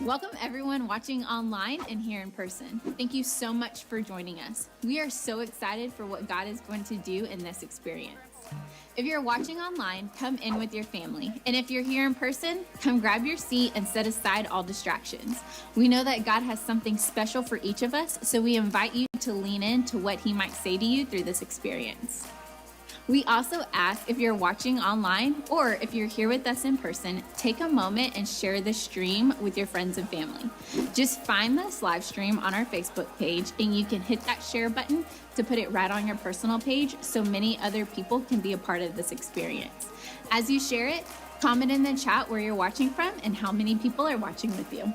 Welcome everyone watching online and here in person. Thank you so much for joining us. We are so excited for what God is going to do in this experience. If you're watching online, come in with your family. And if you're here in person, come grab your seat and set aside all distractions. We know that God has something special for each of us, so we invite you to lean into what He might say to you through this experience. We also ask if you're watching online or if you're here with us in person, take a moment and share the stream with your friends and family. Just find this live stream on our Facebook page and you can hit that share button to put it right on your personal page so many other people can be a part of this experience. As you share it, comment in the chat where you're watching from and how many people are watching with you.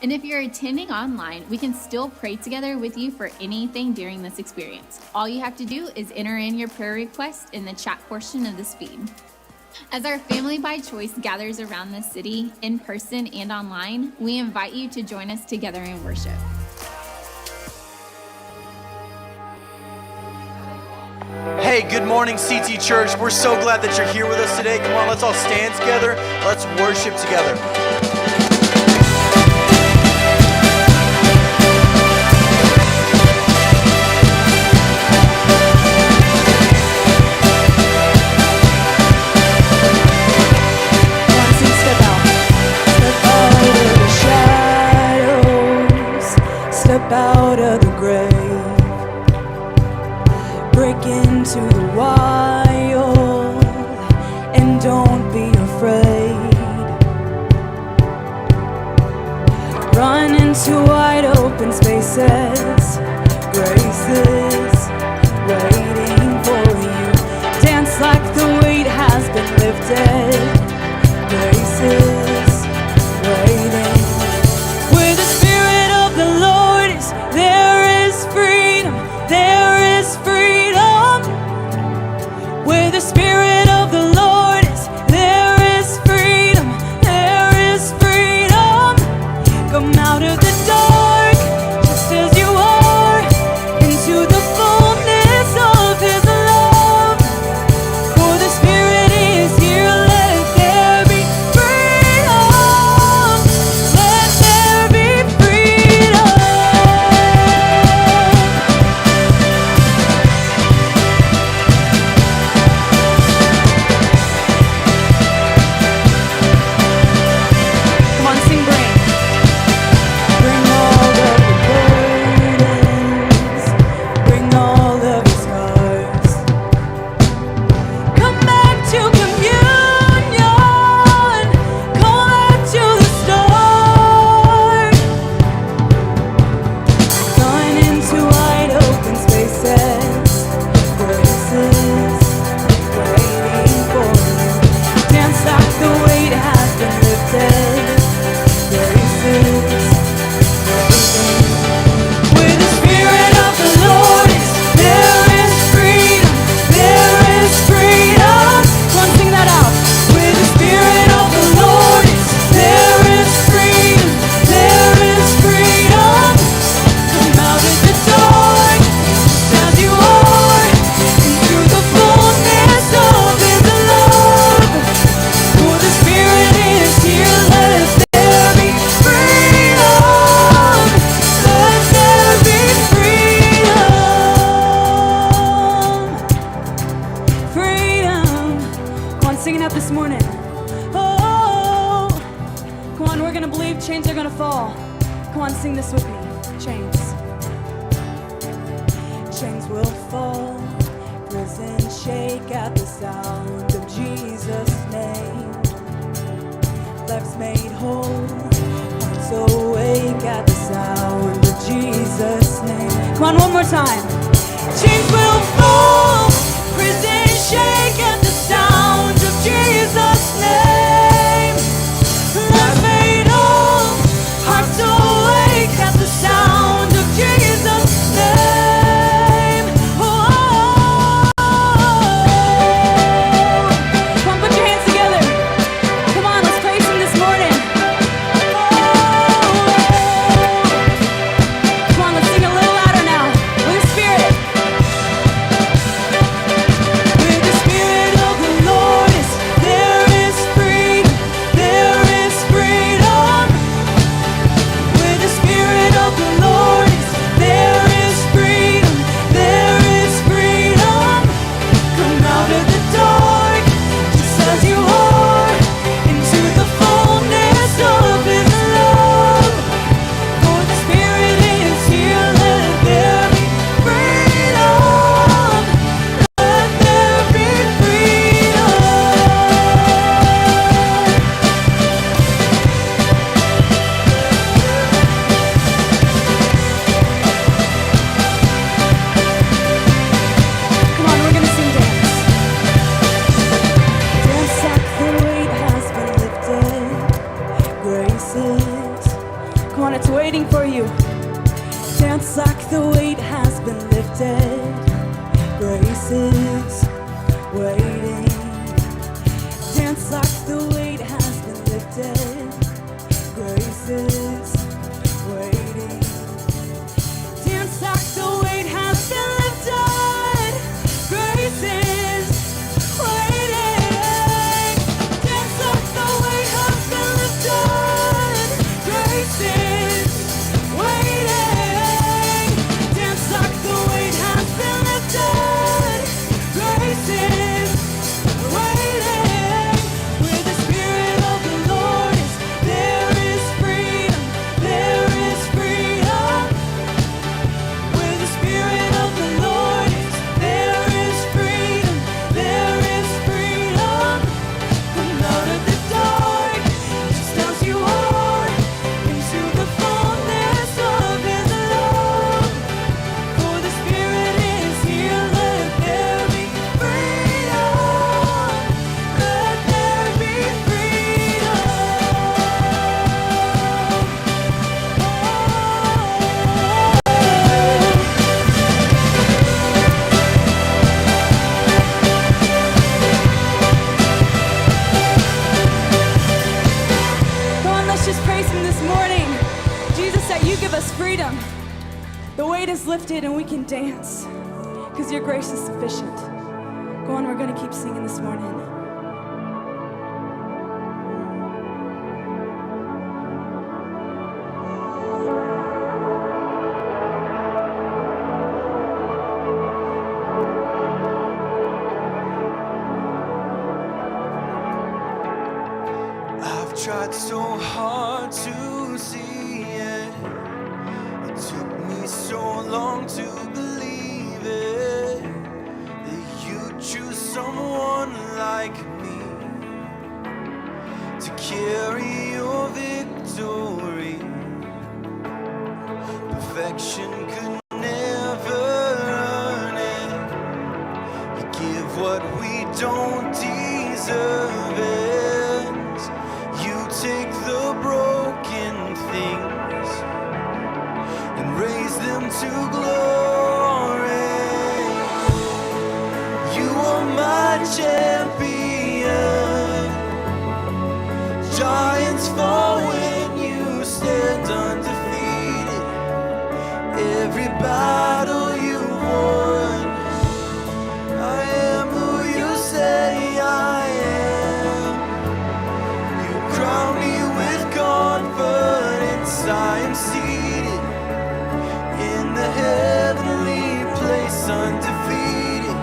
And if you're attending online, we can still pray together with you for anything during this experience. All you have to do is enter in your prayer request in the chat portion of this feed. As our family by choice gathers around the city, in person and online, we invite you to join us together in worship. Hey, good morning, CT Church. We're so glad that you're here with us today. Come on, let's all stand together. Let's worship together. Step out of the grave, break into the wild, and don't be afraid. Run into wide open spaces, graces waiting for you. Dance like the weight has been lifted, graces waiting. Where the Spirit of the Lord is, there is freedom, there is freedom. Where the Spirit of the Lord is, there is freedom, there is freedom. Come out of the dark, just as you are, into the fullness of His love. For the Spirit is here, let there be freedom, let there be freedom. Come on, sing, bring all of the burdens, bring all of your scars. Come back to communion, come back to the start. Run into wide open spaces, graces waiting for you. Dance like the weight has been lifted, graces waiting. Where the Spirit of the Lord is, there is freedom, there is freedom. Come on, sing that out. Where the Spirit of the Lord is, there is freedom, there is freedom. Come out of the dark, just as you are, into the fullness of His love. For the Spirit is here, let there be freedom, let there be freedom. Freedom. Come on, sing it out this morning. Oh, come on, we're gonna believe chains are gonna fall. Come on, sing this with me. Chains. Chains will fall, prison shake at the sound of Jesus' name. Lives made whole, hearts awake at the sound of Jesus' name. Come on, one more time. Chains will fall, prison shake at the sound of Jesus' name. Lives made whole, hearts awake at the sound of Jesus' name. Oh, come on, put your hands together. Come on, let's praise Him this morning. Oh, come on, let's sing a little louder now. With the Spirit. waiting for you. Dance like the weight has been lifted. Grace is waiting. Dance like the weight has been lifted. Grace is waiting. Dance like the weight has been lifted. Grace is waiting. Dance like the weight has been lifted. Grace is waiting. Dance like the weight has been lifted. Grace is waiting. Where the Spirit of the Lord is, there is freedom. There is freedom. Where the Spirit of the Lord is, there is freedom. There is freedom. Come out of the dark, just as you are, into the fullness of His love. For the Spirit is here, let there be freedom. Let there be freedom. Come on, let's just praise Him this morning. Jesus, that you give us freedom. The weight is lifted and we can dance because your grace is sufficient. Go on, we're going to keep singing this morning. I've tried so hard to see it. It took me so long to believe it, that you choose someone like me to carry your victory. Perfection could never earn it. You give what we don't deserve it. You take the broken things and raise them to glory. You are my champion. Giants fall when you stand undefeated. Every battle you won. I am who you say I am. You crown me with confidence. I am seated in the heavenly place, undefeated,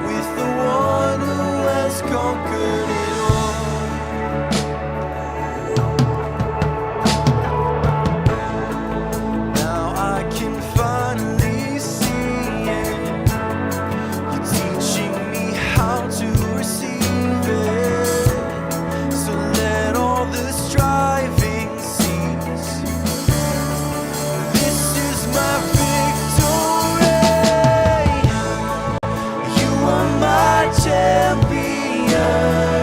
with the one who has conquered it all. Now I can finally see it. You're teaching me how to receive it. So let all the striving cease. This is my victory. You are my champion.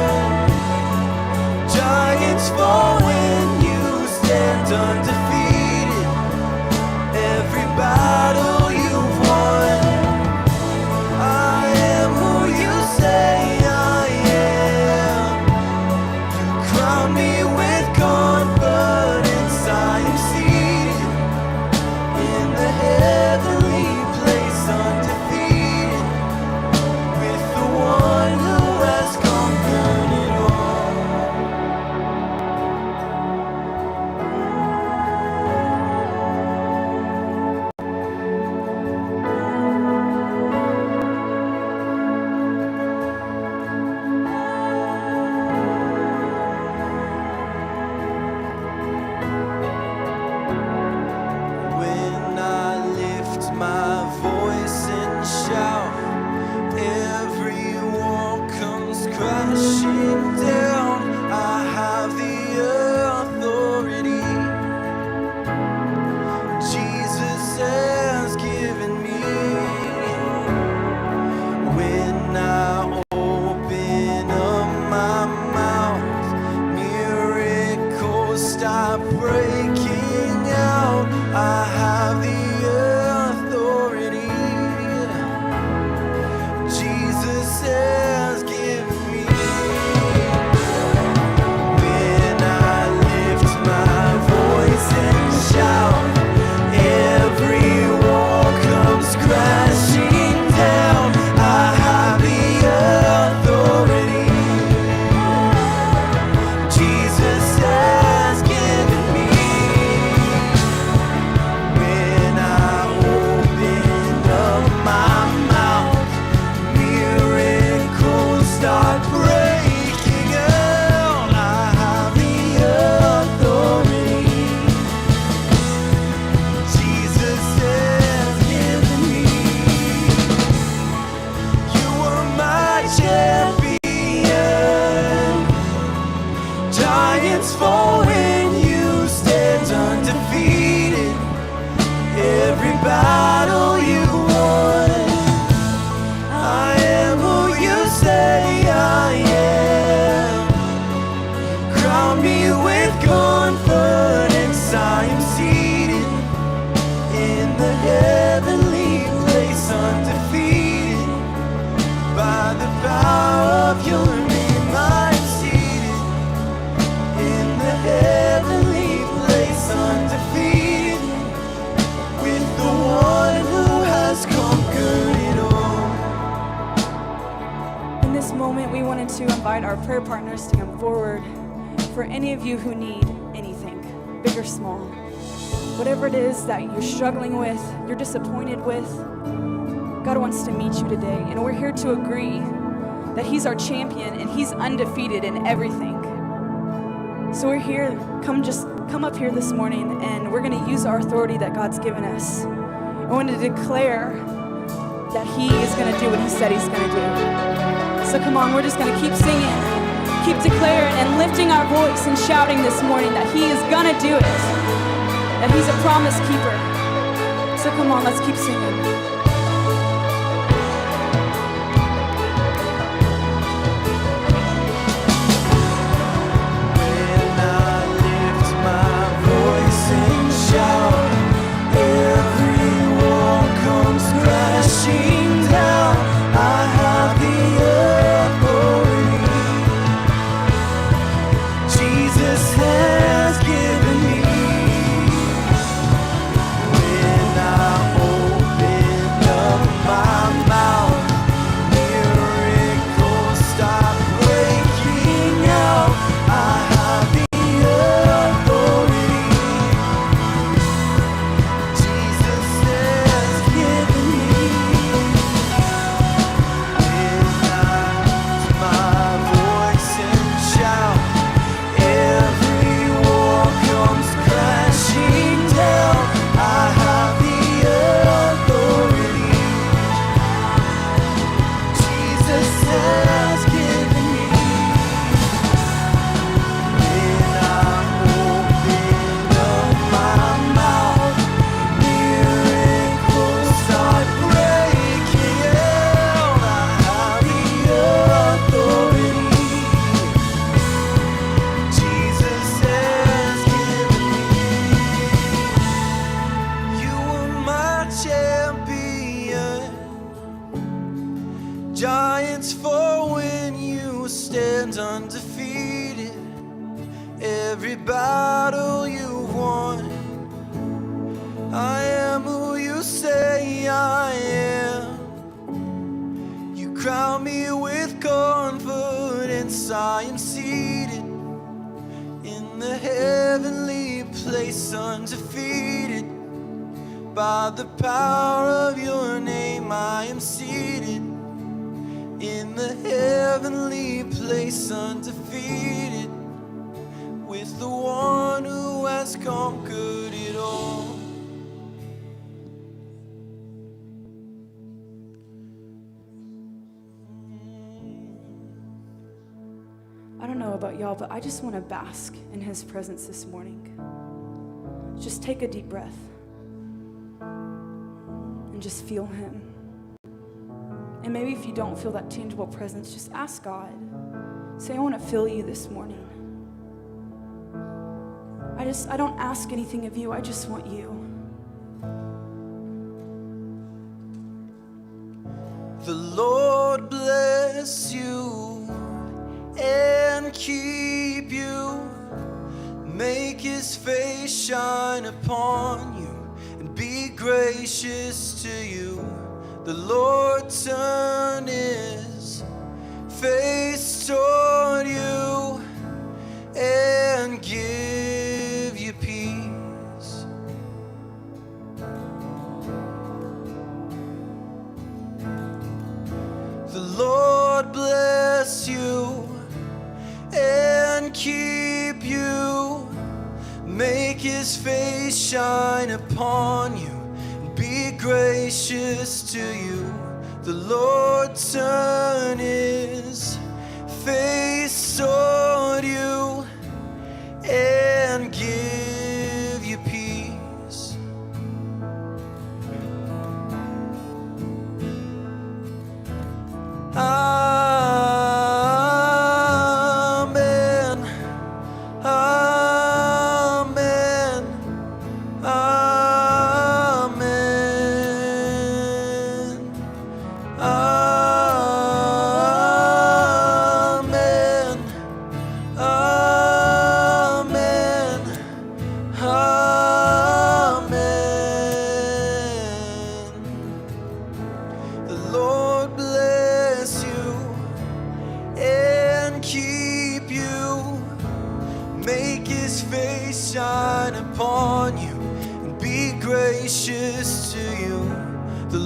moment, we wanted to invite our prayer partners to come forward for any of you who need anything, big or small. Whatever it is that you're struggling with, you're disappointed with, God wants to meet you today. And we're here to agree that He's our champion and He's undefeated in everything. So we're here, come up here this morning, and we're going to use our authority that God's given us. I want to declare that He is going to do what He said He's going to do. So come on, we're just going to keep singing, keep declaring and lifting our voice and shouting this morning that He is going to do it, that He's a promise keeper. So come on, let's keep singing. Giants fall when you stand undefeated. Every battle you've won. I am who you say I am. You crown me with confidence. I am seated in the heavenly place, undefeated. By the power of your name, I am seated in the heavenly place, undefeated, with the one who has conquered it all. I don't know about y'all, but I just want to bask in His presence this morning. Just take a deep breath and just feel Him. And maybe if you don't feel that tangible presence, just ask God. Say, I want to feel you this morning. I don't ask anything of you, I just want you. The Lord bless you and keep you. Make His face shine upon you and be gracious to you. The Lord turn His face toward you and give you peace. The Lord bless you and keep you. Make His face shine upon you. Be gracious to you. The Lord turn His face toward you and give you peace. Amen. Amen. Amen. Amen.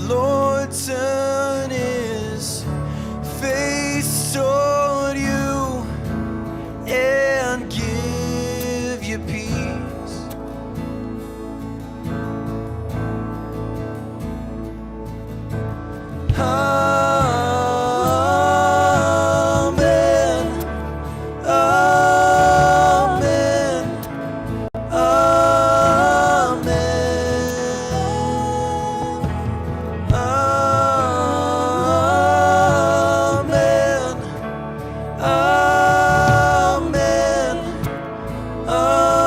Lord turn his face toward you and give you peace. Amen. Amen. Amen. Amen. Amen.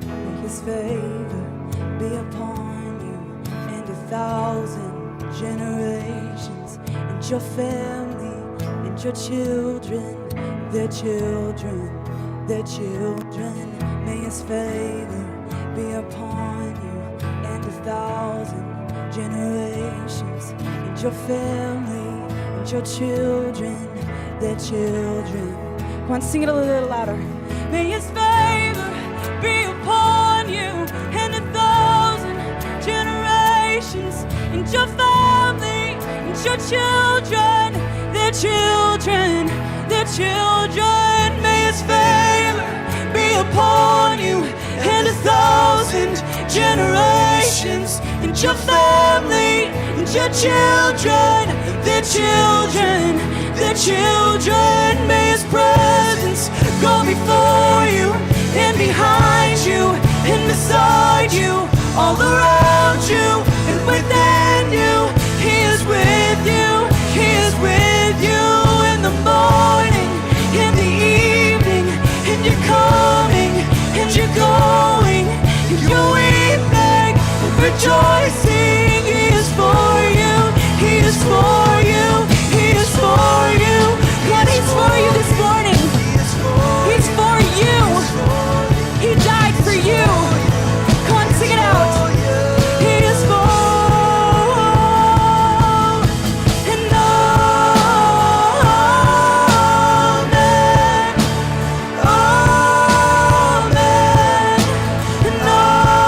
May his favor be upon you and 1,000 generations, and your family, and your children, their children, their children. May his favor be upon you and 1,000 generations, and your family, and your children, their children. Come on, sing it a little louder. May his favor be upon you and 1,000 generations, and your family, and your children, their children, their children. May his favor be upon you and 1,000 generations, and your family, and your children, their children, their children. May his presence go before you and behind you and beside you, all around you and within you. He is with you, he is with you in the morning, in the evening, and you're coming, and you're going, and you're weeping and rejoicing. He is for you, he is for you, he is for you. God, he's for you this morning. He's for you. He died for you. Come on, sing it out. He is for and amen. Amen. And amen. And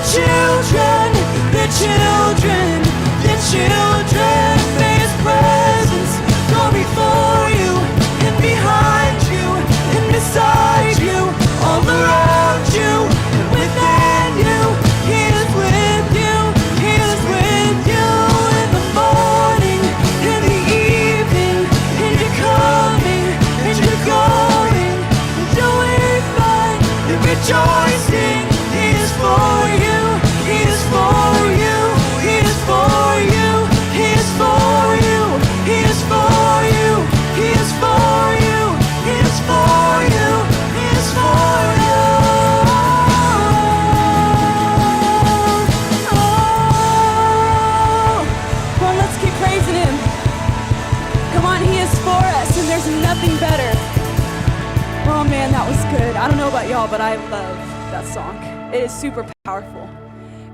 children, their children, their children. May his presence go before you and behind you and beside you, all around you and within you. He is with you, he is with you in the morning, in the evening, and you're coming, and you're going, and you're weeping and rejoicing. He is for you. He is for you, he is for you, he is for you, he is for you, he is for you, he is for you, he is for you. Oh, come on, let's keep praising him. Come on, he is for us, and there's nothing better. Oh man, that was good. I don't know about y'all, but I love that song. It is super powerful.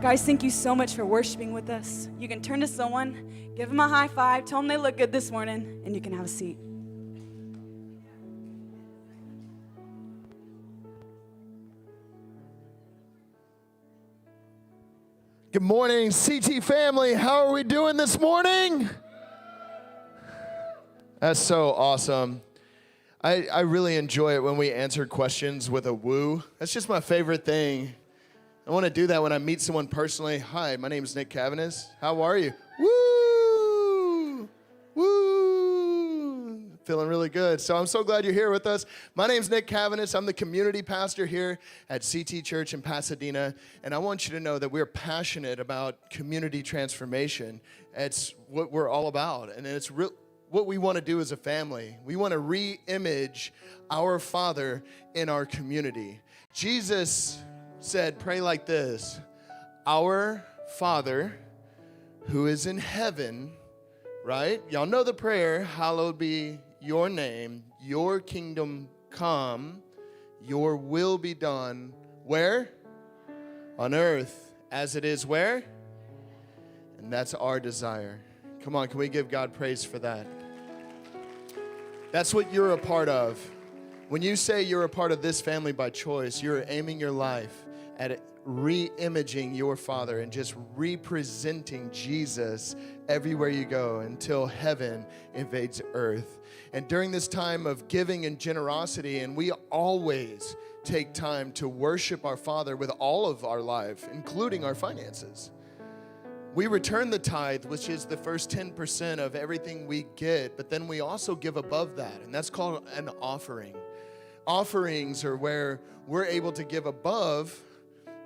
Guys, thank you so much for worshiping with us. You can turn to someone, give them a high five, tell them they look good this morning, and you can have a seat. Good morning, CTP Family. How are we doing this morning? That's so awesome. I really enjoy it when we answer questions with a woo. That's just my favorite thing. I want to do that when I meet someone personally. Hi, my name is Nick Cavanis. How are you? Woo! Woo! Feeling really good. So I'm so glad you're here with us. My name's Nick Cavanis. I'm the community pastor here at CT Church in Pasadena. And I want you to know that we're passionate about community transformation. It's what we're all about. And it's what we want to do as a family. We want to re-image our Father in our community. Jesus said, pray like this: Our Father who is in heaven, right? Y'all know the prayer, hallowed be your name, your kingdom come, your will be done. Where? On earth, as it is where? And that's our desire. Come on, can we give God praise for that? That's what you're a part of. When you say you're a part of this family by choice, you're aiming your life at re-imaging your Father and just representing Jesus everywhere you go until heaven invades earth. And during this time of giving and generosity, and we always take time to worship our Father with all of our life, including our finances. We return the tithe, which is the first 10% of everything we get, but then we also give above that, and that's called an offering. Offerings are where we're able to give above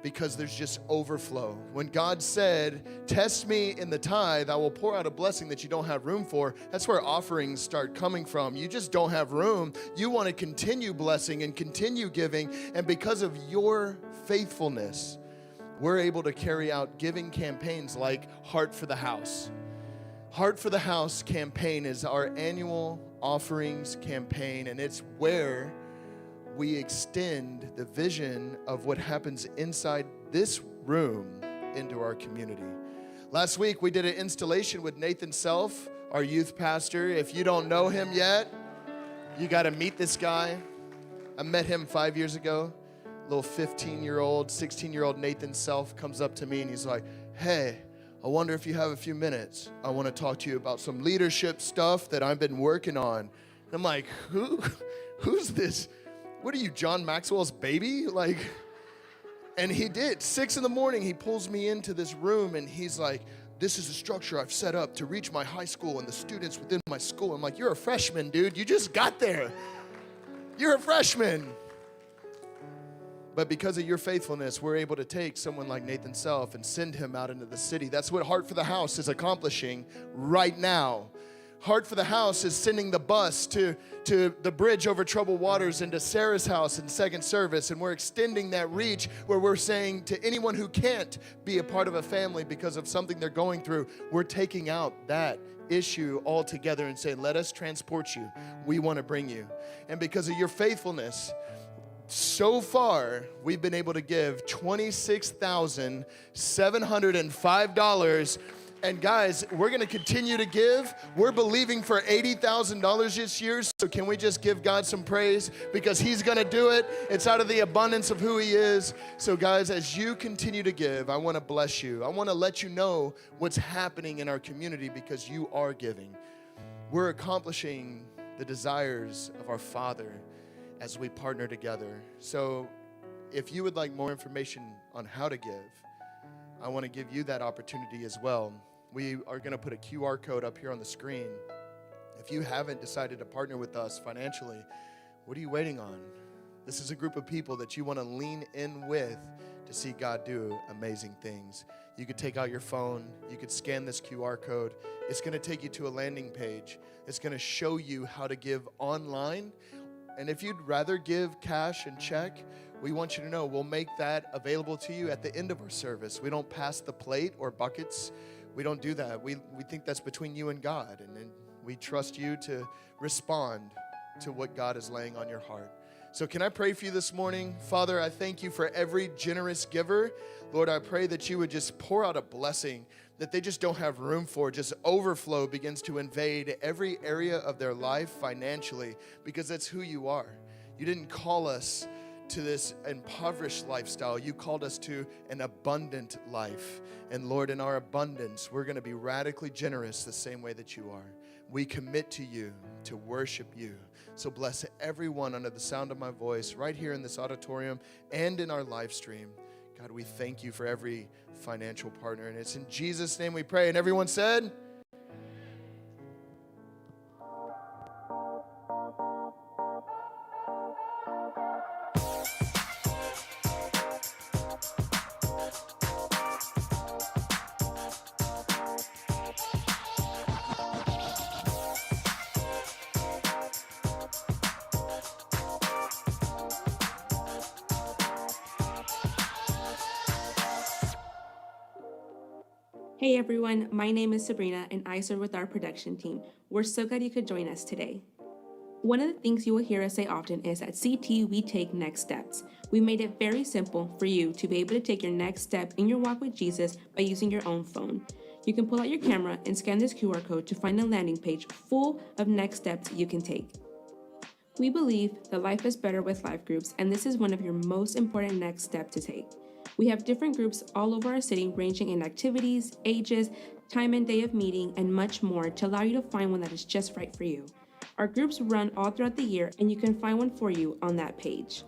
because there's just overflow. When God said, test me in the tithe, I will pour out a blessing that you don't have room for, that's where offerings start coming from. You just don't have room. You want to continue blessing and continue giving, and because of your faithfulness, we're able to carry out giving campaigns like Heart for the House. Heart for the House campaign is our annual offerings campaign, and it's where we extend the vision of what happens inside this room into our community. Last week, we did an installation with Nathan Self, our youth pastor. If you don't know him yet, you got to meet this guy. I met him 5 years ago. Little 15-year-old, 16-year-old Nathan Self comes up to me and he's like, hey, I wonder if you have a few minutes. I want to talk to you about some leadership stuff that I've been working on. And I'm like, who's this? What are you, John Maxwell's baby? And he did. 6 a.m, he pulls me into this room and he's like, this is a structure I've set up to reach my high school and the students within my school. I'm like, you're a freshman, dude. You just got there. You're a freshman. But because of your faithfulness, we're able to take someone like Nathan Self and send him out into the city. That's what Heart for the House is accomplishing right now. Heart for the House is sending the bus to the bridge over troubled waters into Sarah's house in second service. And we're extending that reach where we're saying to anyone who can't be a part of a family because of something they're going through, we're taking out that issue altogether and saying, let us transport you. We want to bring you. And because of your faithfulness, so far, we've been able to give $26,705. And guys, we're going to continue to give. We're believing for $80,000 this year. So can we just give God some praise? Because he's going to do it. It's out of the abundance of who he is. So guys, as you continue to give, I want to bless you. I want to let you know what's happening in our community because you are giving. We're accomplishing the desires of our Father as we partner together. So if you would like more information on how to give, I want to give you that opportunity as well. We are going to put a QR code up here on the screen. If you haven't decided to partner with us financially, what are you waiting on? This is a group of people that you want to lean in with to see God do amazing things. You could take out your phone. You could scan this QR code. It's going to take you to a landing page. It's going to show you how to give online. And if you'd rather give cash and check, we want you to know we'll make that available to you at the end of our service. We don't pass the plate or buckets. We don't do that. We think that's between you and God. And we trust you to respond to what God is laying on your heart. So can I pray for you this morning? Father, I thank you for every generous giver. Lord, I pray that you would just pour out a blessing that they just don't have room for. Just overflow begins to invade every area of their life financially because that's who you are. You didn't call us to this impoverished lifestyle. You called us to an abundant life. And Lord, in our abundance, we're going to be radically generous the same way that you are. We commit to you, to worship you. So bless everyone under the sound of my voice right here in this auditorium and in our live stream. God, we thank you for every financial partner. And it's in Jesus' name we pray. And everyone said, Hey everyone, my name is Sabrina and I serve with our production team. We're so glad you could join us today. One of the things you will hear us say often is at CT we take next steps. We made it very simple for you to be able to take your next step in your walk with Jesus by using your own phone. You can pull out your camera and scan this QR code to find a landing page full of next steps you can take. We believe that life is better with life groups, and this is one of your most important next steps to take. We have different groups all over our city ranging in activities, ages, time and day of meeting, and much more to allow you to find one that is just right for you. Our groups run all throughout the year and you can find one for you on that page.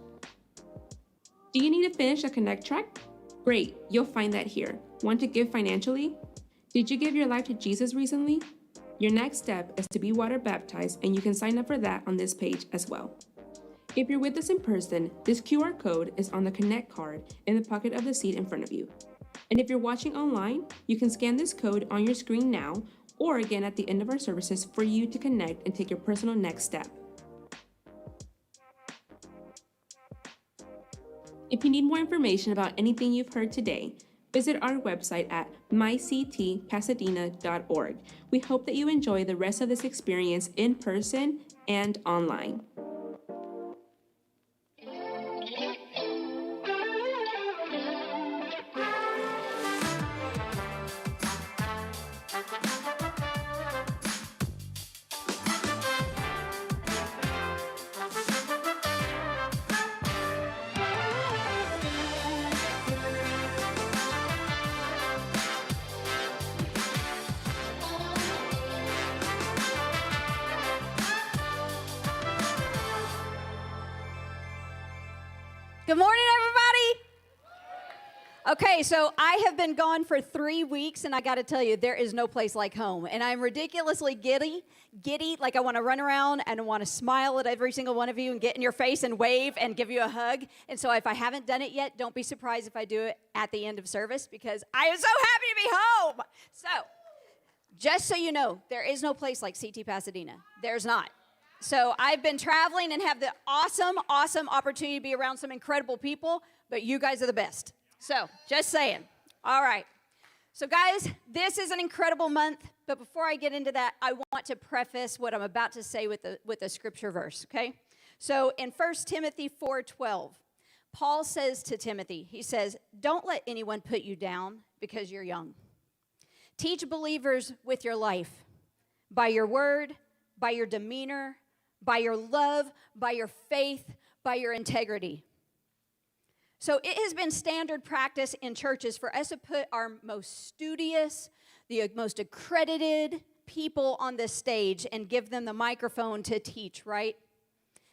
Do you need to finish a Connect track? Great, you'll find that here. Want to give financially? Did you give your life to Jesus recently? Your next step is to be water baptized and you can sign up for that on this page as well. If you're with us in person, this QR code is on the Connect card in the pocket of the seat in front of you. And if you're watching online, you can scan this code on your screen now or again at the end of our services for you to connect and take your personal next step. If you need more information about anything you've heard today, visit our website at myctpasadena.org. We hope that you enjoy the rest of this experience in person and online. Good morning, everybody. Okay, so I have been gone for 3 weeks, and I got to tell you, there is no place like home. And I'm ridiculously giddy, like I want to run around and I want to smile at every single one of you and get in your face and wave and give you a hug. And so if I haven't done it yet, don't be surprised if I do it at the end of service because I am so happy to be home. So, just so you know, there is no place like CT Pasadena. There's not. So I've been traveling and have the awesome opportunity to be around some incredible people, but you guys are the best. So just saying. All right. So guys, this is an incredible month, but before I get into that, I want to preface what I'm about to say with a scripture verse, okay? So in 1 Timothy 4:12, Paul says to Timothy, he says, "Don't let anyone put you down because you're young. Teach believers with your life, by your word, by your demeanor, by your love, by your faith, by your integrity." So it has been standard practice in churches for us to put our most studious, the most accredited people on the stage and give them the microphone to teach, right?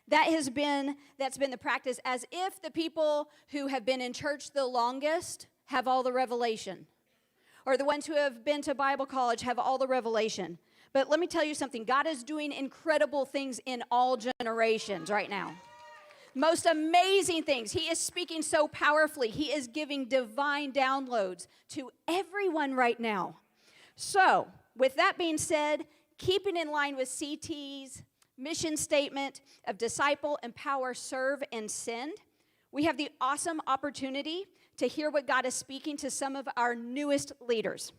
That's been the practice, as if the people who have been in church the longest have all the revelation, or the ones who have been to Bible college have all the revelation. But let me tell you something. God is doing incredible things in all generations right now. Most amazing things. He is speaking so powerfully. He is giving divine downloads to everyone right now. So, with that being said, keeping in line with CT's mission statement of disciple, empower, serve, and send, we have the awesome opportunity to hear what God is speaking to some of our newest leaders.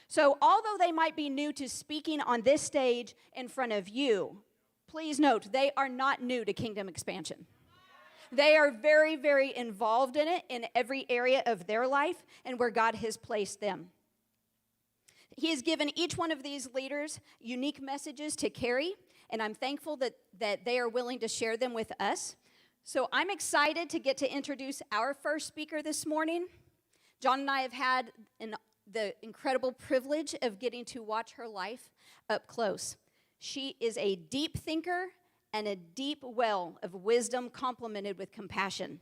So although they might be new to speaking on this stage in front of you, please note they are not new to kingdom expansion. They are very, very involved in it in every area of their life and where God has placed them. He has given each one of these leaders unique messages to carry, and I'm thankful that they are willing to share them with us. So I'm excited to get to introduce our first speaker this morning. John and I have had the incredible privilege of getting to watch her life up close. She is a deep thinker and a deep well of wisdom complemented with compassion.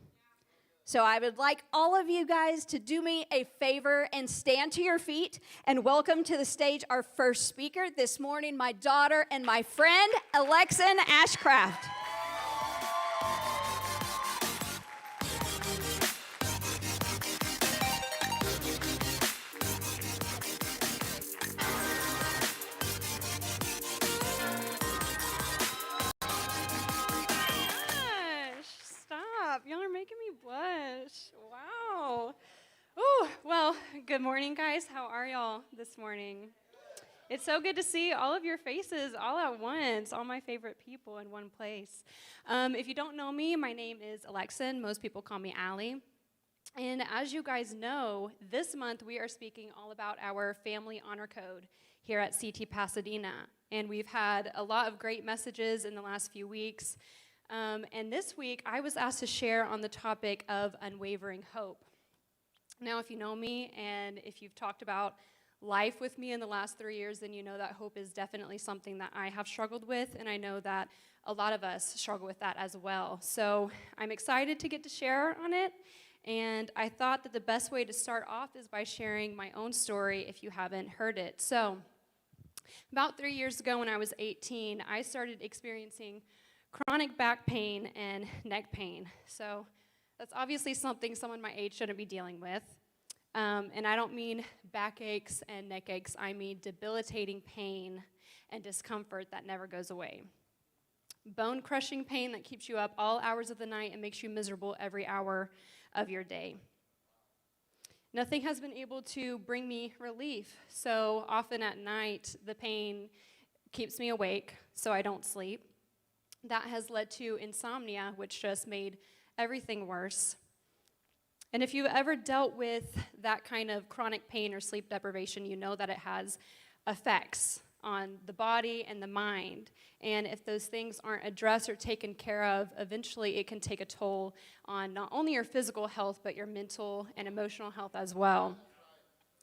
So I would like all of you guys to do me a favor and stand to your feet and welcome to the stage our first speaker this morning, my daughter and my friend, Alexan Ashcraft. Stop. Y'all are making me blush. Wow. Ooh, well, good morning, guys. How are y'all this morning? It's so good to see all of your faces all at once, all my favorite people in one place. If you don't know me, my name is Alexan. Most people call me Allie. And as you guys know, this month we are speaking all about our family honor code here at CTP Pasadena. And we've had a lot of great messages in the last few weeks. And this week, I was asked to share on the topic of unwavering hope. Now, if you know me and if you've talked about life with me in the last 3 years, then you know that hope is definitely something that I have struggled with, and I know that a lot of us struggle with that as well. So I'm excited to get to share on it, and I thought that the best way to start off is by sharing my own story if you haven't heard it. So about 3 years ago when I was 18, I started experiencing chronic back pain and neck pain. So that's obviously something someone my age shouldn't be dealing with. And I don't mean backaches and neck aches. I mean debilitating pain and discomfort that never goes away. Bone-crushing pain that keeps you up all hours of the night and makes you miserable every hour of your day. Nothing has been able to bring me relief. So often at night, the pain keeps me awake, so I don't sleep. That has led to insomnia, which just made everything worse. And if you've ever dealt with that kind of chronic pain or sleep deprivation, you know that it has effects on the body and the mind. And if those things aren't addressed or taken care of, eventually it can take a toll on not only your physical health, but your mental and emotional health as well.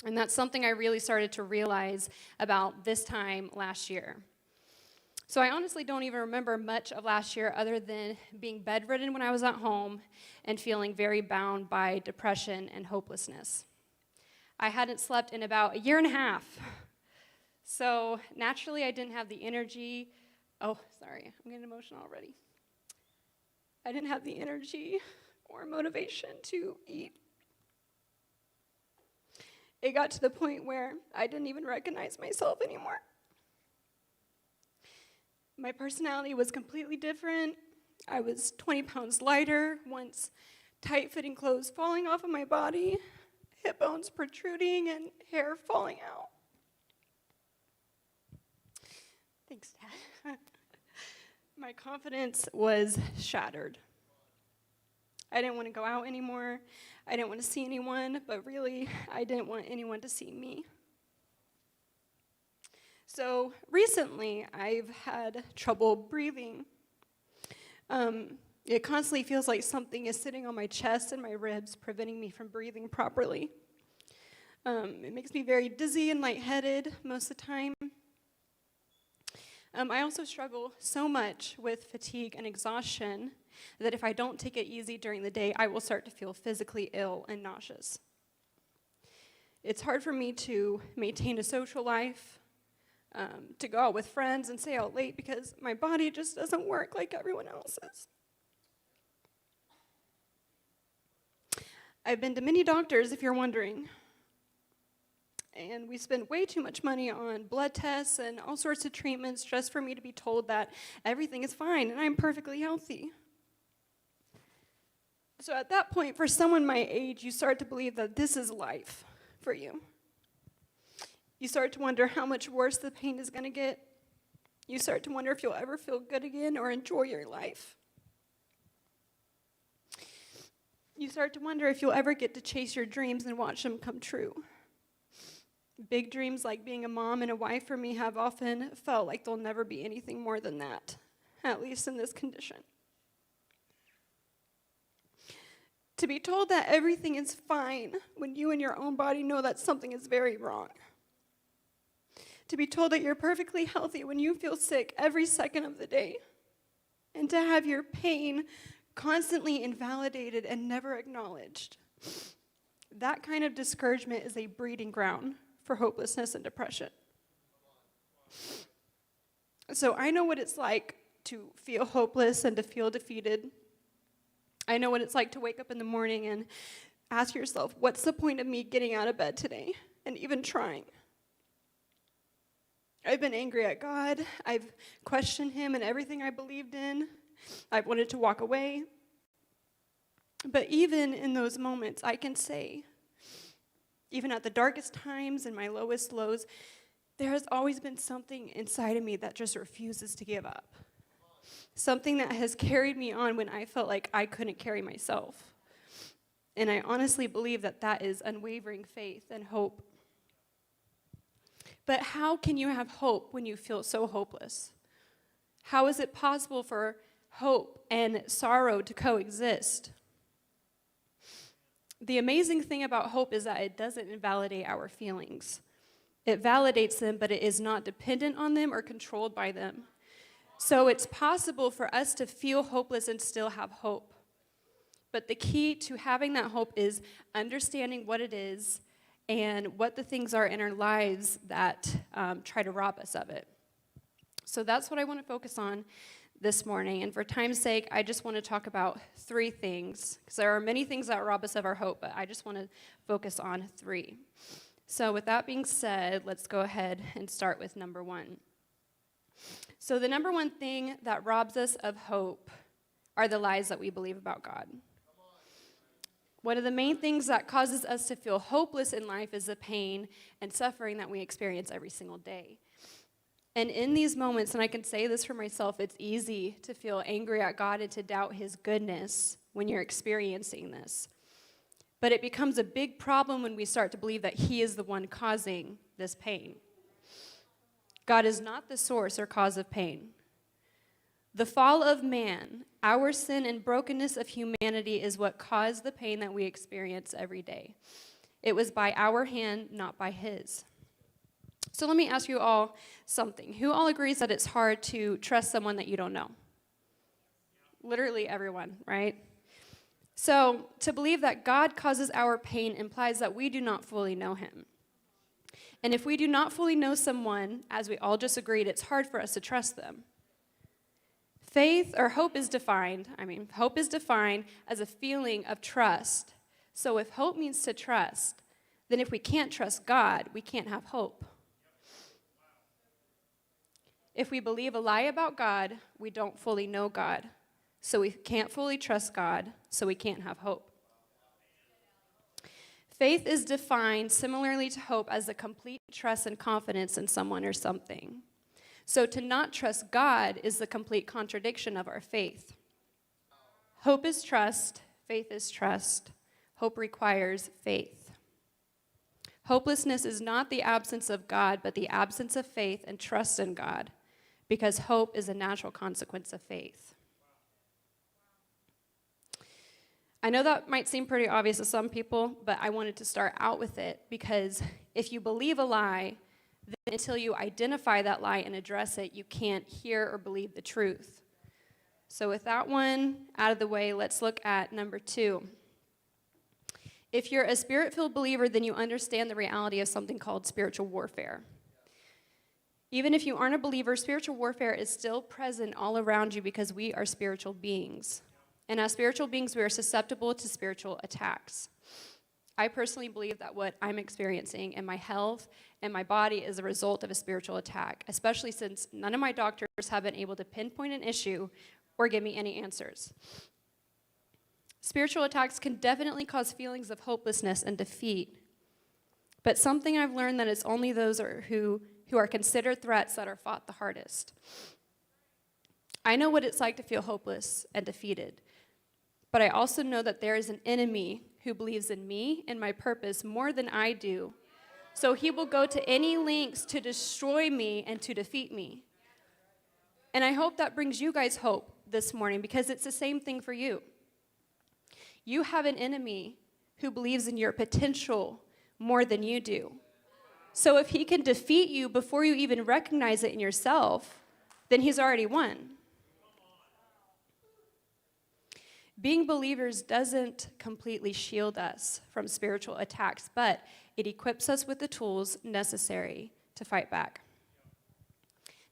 And that's something I really started to realize about this time last year. So I honestly don't even remember much of last year other than being bedridden when I was at home and feeling very bound by depression and hopelessness. I hadn't slept in about a year and a half. So naturally I didn't have the energy. Oh, sorry, I'm getting emotional already. I didn't have the energy or motivation to eat. It got to the point where I didn't even recognize myself anymore. My personality was completely different. I was 20 pounds lighter, once tight-fitting clothes falling off of my body, hip bones protruding, and hair falling out. Thanks, Dad. My confidence was shattered. I didn't want to go out anymore. I didn't want to see anyone, but really, I didn't want anyone to see me. So recently, I've had trouble breathing. It constantly feels like something is sitting on my chest and my ribs, preventing me from breathing properly. It makes me very dizzy and lightheaded most of the time. I also struggle so much with fatigue and exhaustion that if I don't take it easy during the day, I will start to feel physically ill and nauseous. It's hard for me to maintain a social life, to go out with friends and stay out late because my body just doesn't work like everyone else's. I've been to many doctors, if you're wondering, and we spend way too much money on blood tests and all sorts of treatments just for me to be told that everything is fine and I'm perfectly healthy. So at that point, for someone my age, you start to believe that this is life for you. You start to wonder how much worse the pain is going to get. You start to wonder if you'll ever feel good again or enjoy your life. You start to wonder if you'll ever get to chase your dreams and watch them come true. Big dreams like being a mom and a wife for me have often felt like they'll never be anything more than that, at least in this condition. To be told that everything is fine when you in your own body know that something is very wrong. To be told that you're perfectly healthy when you feel sick every second of the day. And to have your pain constantly invalidated and never acknowledged. That kind of discouragement is a breeding ground for hopelessness and depression. So I know what it's like to feel hopeless and to feel defeated. I know what it's like to wake up in the morning and ask yourself, what's the point of me getting out of bed today and even trying? I've been angry at God. I've questioned him and everything I believed in. I've wanted to walk away. But even in those moments, I can say, even at the darkest times and my lowest lows, there has always been something inside of me that just refuses to give up. Something that has carried me on when I felt like I couldn't carry myself. And I honestly believe that that is unwavering faith and hope. But how can you have hope when you feel so hopeless? How is it possible for hope and sorrow to coexist? The amazing thing about hope is that it doesn't invalidate our feelings. It validates them, but it is not dependent on them or controlled by them. So it's possible for us to feel hopeless and still have hope. But the key to having that hope is understanding what it is and what the things are in our lives that try to rob us of it. So that's what I want to focus on this morning. And for time's sake, I just want to talk about 3 things, because there are many things that rob us of our hope, but I just want to focus on 3. So with that being said, let's go ahead and start with number 1. So the number 1 thing that robs us of hope are the lies that we believe about God. One of the main things that causes us to feel hopeless in life is the pain and suffering that we experience every single day. And in these moments, and I can say this for myself, it's easy to feel angry at God and to doubt his goodness when you're experiencing this. But it becomes a big problem when we start to believe that he is the one causing this pain. God is not the source or cause of pain. The fall of man, our sin and brokenness of humanity is what caused the pain that we experience every day. It was by our hand, not by his. So let me ask you all something. Who all agrees that it's hard to trust someone that you don't know? Literally everyone, right? So to believe that God causes our pain implies that we do not fully know him. And if we do not fully know someone, as we all just agreed, it's hard for us to trust them. Faith or hope is defined as a feeling of trust. So if hope means to trust, then if we can't trust God, we can't have hope. If we believe a lie about God, we don't fully know God. So we can't fully trust God, so we can't have hope. Faith is defined similarly to hope as a complete trust and confidence in someone or something. So to not trust God is the complete contradiction of our faith. Hope is trust, faith is trust. Hope requires faith. Hopelessness is not the absence of God, but the absence of faith and trust in God, because hope is a natural consequence of faith. I know that might seem pretty obvious to some people, but I wanted to start out with it because if you believe a lie, then until you identify that lie and address it, you can't hear or believe the truth. So with that one out of the way, let's look at number 2. If you're a spirit-filled believer, then you understand the reality of something called spiritual warfare. Even if you aren't a believer, spiritual warfare is still present all around you because we are spiritual beings. And as spiritual beings, we are susceptible to spiritual attacks. I personally believe that what I'm experiencing in my health and my body is a result of a spiritual attack, especially since none of my doctors have been able to pinpoint an issue or give me any answers. Spiritual attacks can definitely cause feelings of hopelessness and defeat. But something I've learned that it's only those who are considered threats that are fought the hardest. I know what it's like to feel hopeless and defeated. But I also know that there is an enemy who believes in me and my purpose more than I do. So he will go to any lengths to destroy me and to defeat me. And I hope that brings you guys hope this morning because it's the same thing for you. You have an enemy who believes in your potential more than you do. So if he can defeat you before you even recognize it in yourself, then he's already won. Being believers doesn't completely shield us from spiritual attacks, but it equips us with the tools necessary to fight back.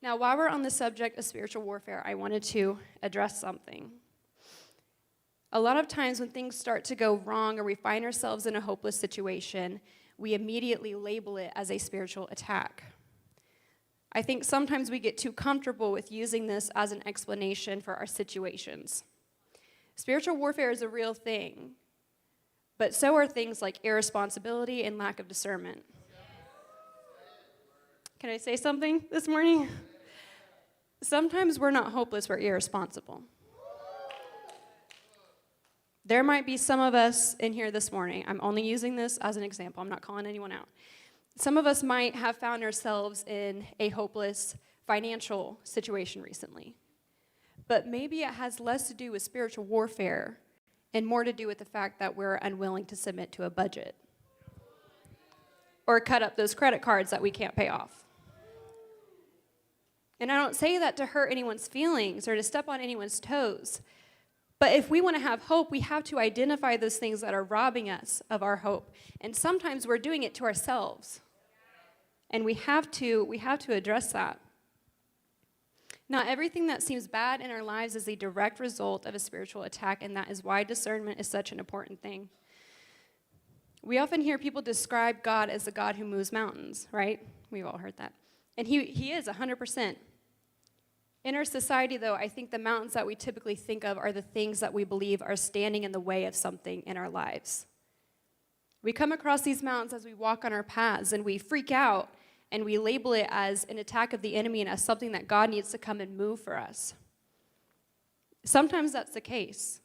Now, while we're on the subject of spiritual warfare, I wanted to address something. A lot of times when things start to go wrong or we find ourselves in a hopeless situation, we immediately label it as a spiritual attack. I think sometimes we get too comfortable with using this as an explanation for our situations. Spiritual warfare is a real thing, but so are things like irresponsibility and lack of discernment. Can I say something this morning? Sometimes we're not hopeless, we're irresponsible. There might be some of us in here this morning, I'm only using this as an example, I'm not calling anyone out. Some of us might have found ourselves in a hopeless financial situation recently. But maybe it has less to do with spiritual warfare and more to do with the fact that we're unwilling to submit to a budget or cut up those credit cards that we can't pay off. And I don't say that to hurt anyone's feelings or to step on anyone's toes. But if we want to have hope, we have to identify those things that are robbing us of our hope. And sometimes we're doing it to ourselves. And we have to address that. Not everything that seems bad in our lives is a direct result of a spiritual attack, and that is why discernment is such an important thing. We often hear people describe God as the God who moves mountains, right? We've all heard that. And he is 100%. In our society, though, I think the mountains that we typically think of are the things that we believe are standing in the way of something in our lives. We come across these mountains as we walk on our paths, and we freak out, and we label it as an attack of the enemy and as something that God needs to come and move for us. Sometimes that's the case,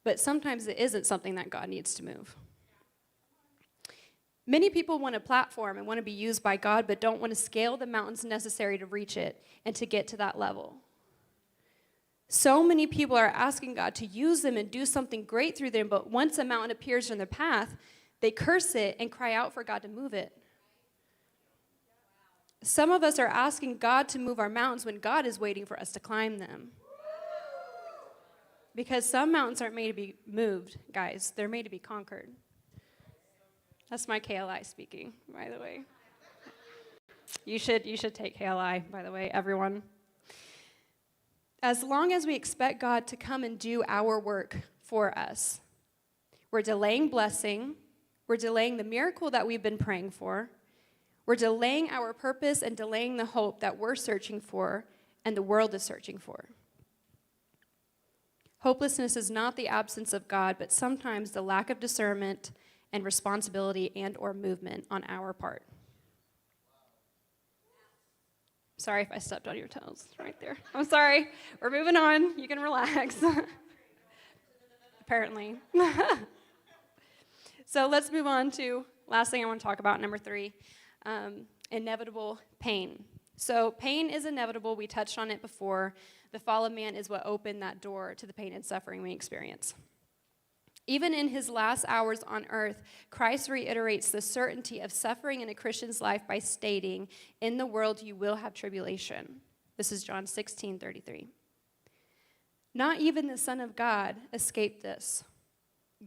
but sometimes it isn't something that God needs to move. Many people want a platform and want to be used by God, but don't want to scale the mountains necessary to reach it and to get to that level. So many people are asking God to use them and do something great through them, but once a mountain appears in their path, they curse it and cry out for God to move it. Some of us are asking God to move our mountains when God is waiting for us to climb them. Because some mountains aren't made to be moved, guys. They're made to be conquered. That's my KLI speaking, by the way. You should take KLI, by the way, everyone. As long as we expect God to come and do our work for us, we're delaying blessing, we're delaying the miracle that we've been praying for, we're delaying our purpose and delaying the hope that we're searching for and the world is searching for. Hopelessness is not the absence of God, but sometimes the lack of discernment and responsibility and or movement on our part. Sorry if I stepped on your toes right there. I'm sorry. We're moving on. You can relax. Apparently. So let's move on to last thing I want to talk about, number 3, inevitable pain. So pain is inevitable. We touched on it before. The fall of man is what opened that door to the pain and suffering we experience. Even in his last hours on earth, Christ reiterates the certainty of suffering in a Christian's life by stating, "In the world you will have tribulation." This is John 16:33. Not even the Son of God escaped this.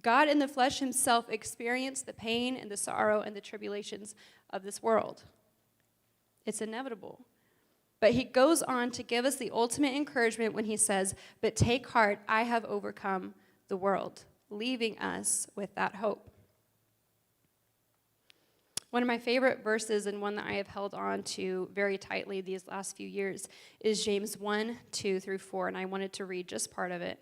God in the flesh himself experienced the pain and the sorrow and the tribulations of this world. It's inevitable. But he goes on to give us the ultimate encouragement when he says, "But take heart, I have overcome the world," leaving us with that hope. One of my favorite verses and one that I have held on to very tightly these last few years is James 1:2-4, and I wanted to read just part of it.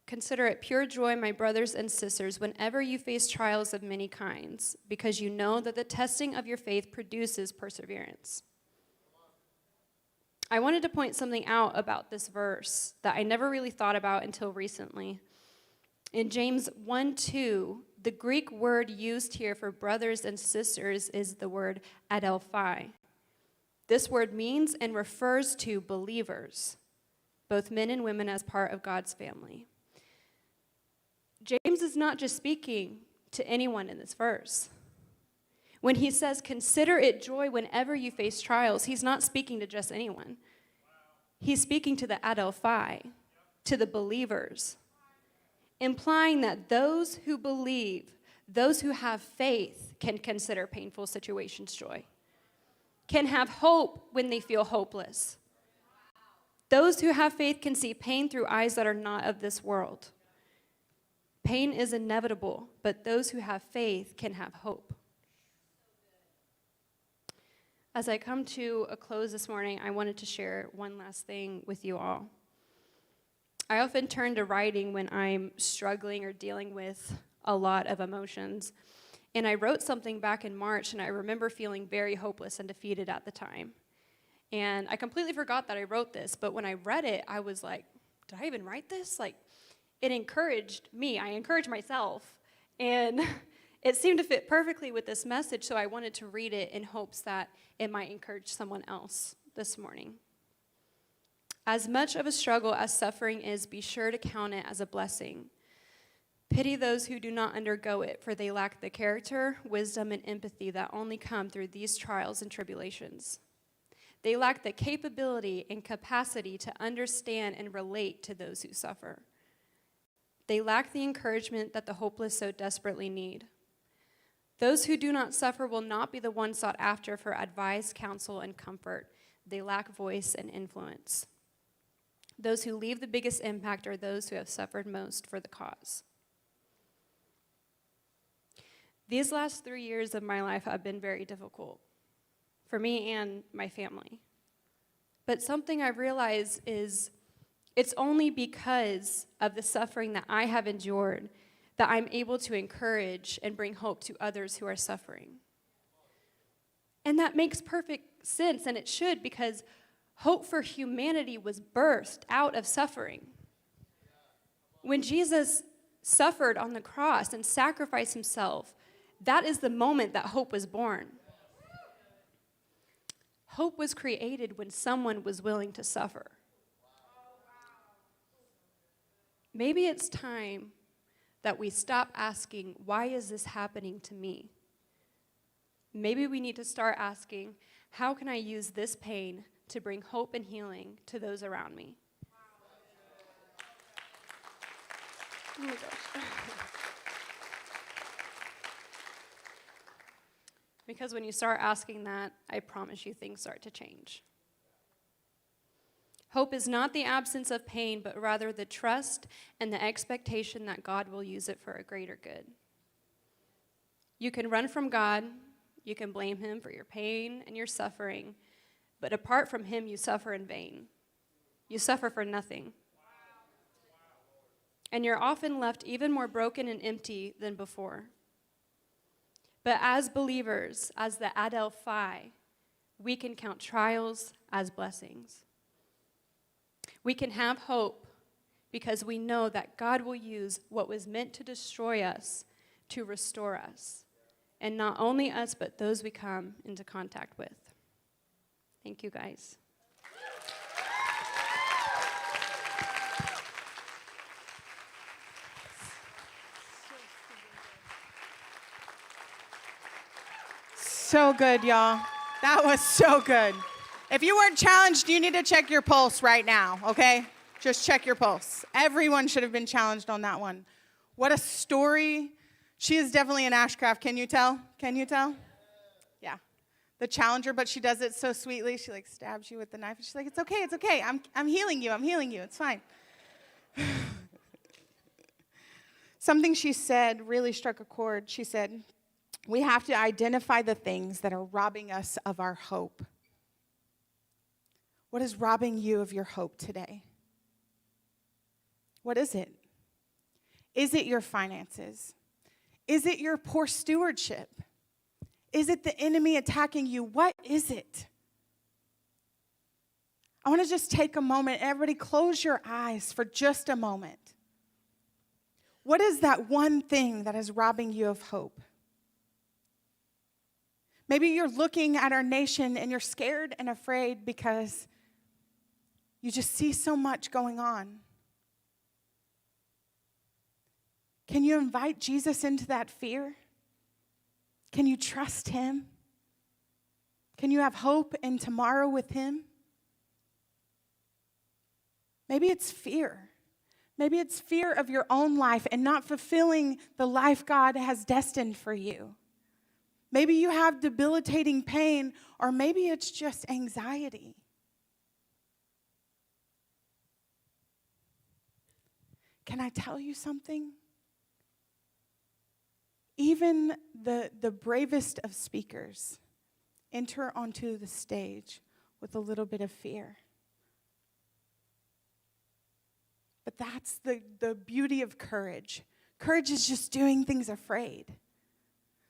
"Consider it pure joy, my brothers and sisters, whenever you face trials of many kinds, because you know that the testing of your faith produces perseverance." I wanted to point something out about this verse that I never really thought about until recently. In James 1:2, the Greek word used here for brothers and sisters is the word adelphoi. This word means and refers to believers, both men and women as part of God's family. James is not just speaking to anyone in this verse. When he says, consider it joy whenever you face trials, he's not speaking to just anyone. He's speaking to the Adelphi, to the believers, implying that those who believe, those who have faith, can consider painful situations joy, can have hope when they feel hopeless. Those who have faith can see pain through eyes that are not of this world. Pain is inevitable, but those who have faith can have hope. As I come to a close this morning, I wanted to share one last thing with you all. I often turn to writing when I'm struggling or dealing with a lot of emotions. And I wrote something back in March, and I remember feeling very hopeless and defeated at the time. And I completely forgot that I wrote this, but when I read it, I was like, did I even write this? Like, it encouraged me. I encouraged myself. And it seemed to fit perfectly with this message, so I wanted to read it in hopes that it might encourage someone else this morning. As much of a struggle as suffering is, be sure to count it as a blessing. Pity those who do not undergo it, for they lack the character, wisdom, and empathy that only come through these trials and tribulations. They lack the capability and capacity to understand and relate to those who suffer. They lack the encouragement that the hopeless so desperately need. Those who do not suffer will not be the ones sought after for advice, counsel, and comfort. They lack voice and influence. Those who leave the biggest impact are those who have suffered most for the cause. These last 3 years of my life have been very difficult for me and my family. But something I realize is it's only because of the suffering that I have endured that I'm able to encourage and bring hope to others who are suffering. And that makes perfect sense, and it should, because hope for humanity was birthed out of suffering. When Jesus suffered on the cross and sacrificed himself, that is the moment that hope was born. Hope was created when someone was willing to suffer. Maybe it's time that we stop asking, why is this happening to me? Maybe we need to start asking, how can I use this pain to bring hope and healing to those around me? Oh my gosh. Because when you start asking that, I promise you things start to change. Hope is not the absence of pain, but rather the trust and the expectation that God will use it for a greater good. You can run from God, you can blame him for your pain and your suffering, but apart from him, you suffer in vain. You suffer for nothing. And you're often left even more broken and empty than before. But as believers, as the Adelphi, we can count trials as blessings. We can have hope because we know that God will use what was meant to destroy us to restore us. And not only us, but those we come into contact with. Thank you, guys. So good, y'all. That was so good. If you weren't challenged, you need to check your pulse right now, okay? Just check your pulse. Everyone should have been challenged on that one. What a story. She is definitely an Ashcraft. Can you tell? Can you tell? Yeah. The challenger, but she does it so sweetly. She like stabs you with the knife. She's like, it's okay, it's okay. I'm healing you. I'm healing you. It's fine. Something she said really struck a chord. She said, we have to identify the things that are robbing us of our hope. What is robbing you of your hope today? What is it? Is it your finances? Is it your poor stewardship? Is it the enemy attacking you? What is it? I want to just take a moment. Everybody close your eyes for just a moment. What is that one thing that is robbing you of hope? Maybe you're looking at our nation and you're scared and afraid because you just see so much going on. Can you invite Jesus into that fear? Can you trust him? Can you have hope in tomorrow with him? Maybe it's fear. Maybe it's fear of your own life and not fulfilling the life God has destined for you. Maybe you have debilitating pain, or maybe it's just anxiety. Can I tell you something? Even the bravest of speakers enter onto the stage with a little bit of fear. But that's the beauty of courage. Courage is just doing things afraid.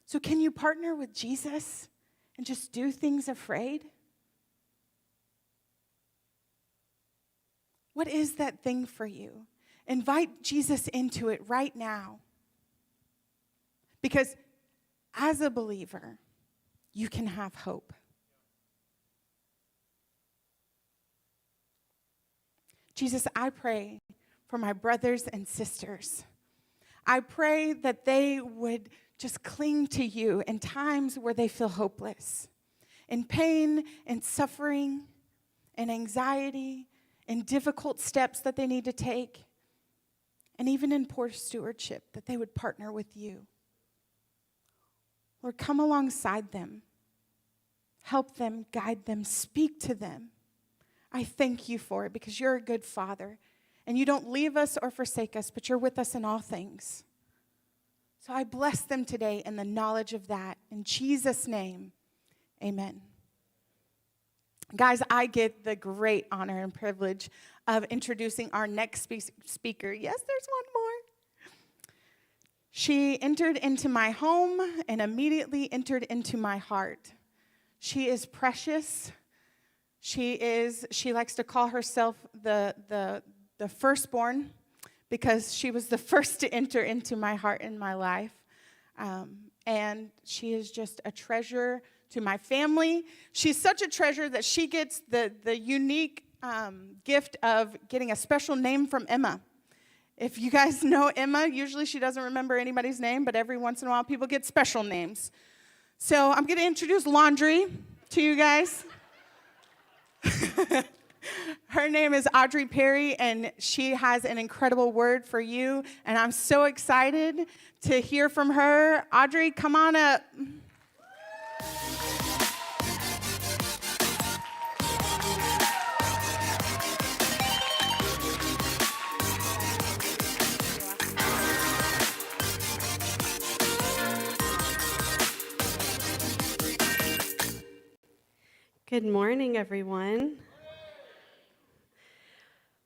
So can you partner with Jesus and just do things afraid? What is that thing for you? Invite Jesus into it right now. Because as a believer, you can have hope. Jesus, I pray for my brothers and sisters. I pray that they would just cling to you in times where they feel hopeless, in pain and suffering and anxiety and difficult steps that they need to take, and even in poor stewardship, that they would partner with you. Lord, come alongside them. Help them, guide them, speak to them. I thank you for it because you're a good Father. And you don't leave us or forsake us, but you're with us in all things. So I bless them today in the knowledge of that. In Jesus' name, amen. Guys, I get the great honor and privilege of introducing our next speaker. Yes, there's one more. She entered into my home and immediately entered into my heart. She is precious. She likes to call herself the firstborn because she was the first to enter into my heart and my life. And she is just a treasure to my family. She's such a treasure that she gets the unique gift of getting a special name from Emma. If you guys know Emma, usually she doesn't remember anybody's name, but every once in a while people get special names. So I'm going to introduce Laundry to you guys. Her name is Audrey Perry, and she has an incredible word for you, and I'm so excited to hear from her. Audrey, come on up. Good morning, everyone.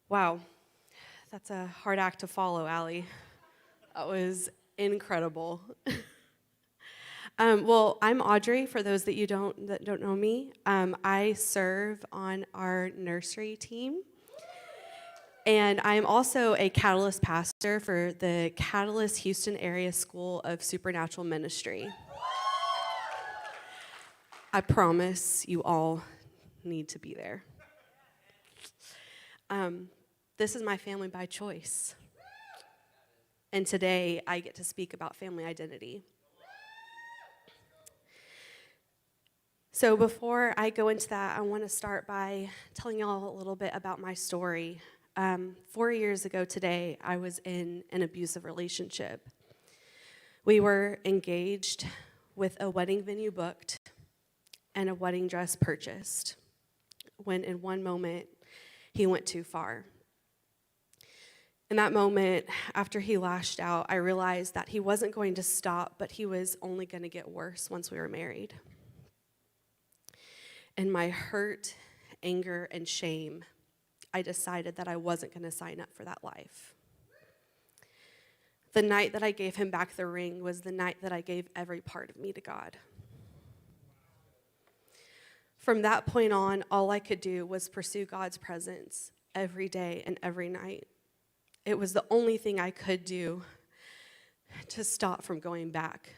Wow, that's a hard act to follow, Allie. That was incredible. Well, I'm Audrey, for those that don't know me. I serve on our nursery team. And I'm also a Catalyst pastor for the Catalyst Houston Area School of Supernatural Ministry. I promise you all need to be there. This is my family by choice. And today I get to speak about family identity. So before I go into that, I want to start by telling y'all a little bit about my story. 4 years ago today, I was in an abusive relationship. We were engaged with a wedding venue booked and a wedding dress purchased, when in one moment, he went too far. In that moment, after he lashed out, I realized that he wasn't going to stop, but he was only going to get worse once we were married. In my hurt, anger, and shame, I decided that I wasn't going to sign up for that life. The night that I gave him back the ring was the night that I gave every part of me to God. From that point on, all I could do was pursue God's presence every day and every night. It was the only thing I could do to stop from going back.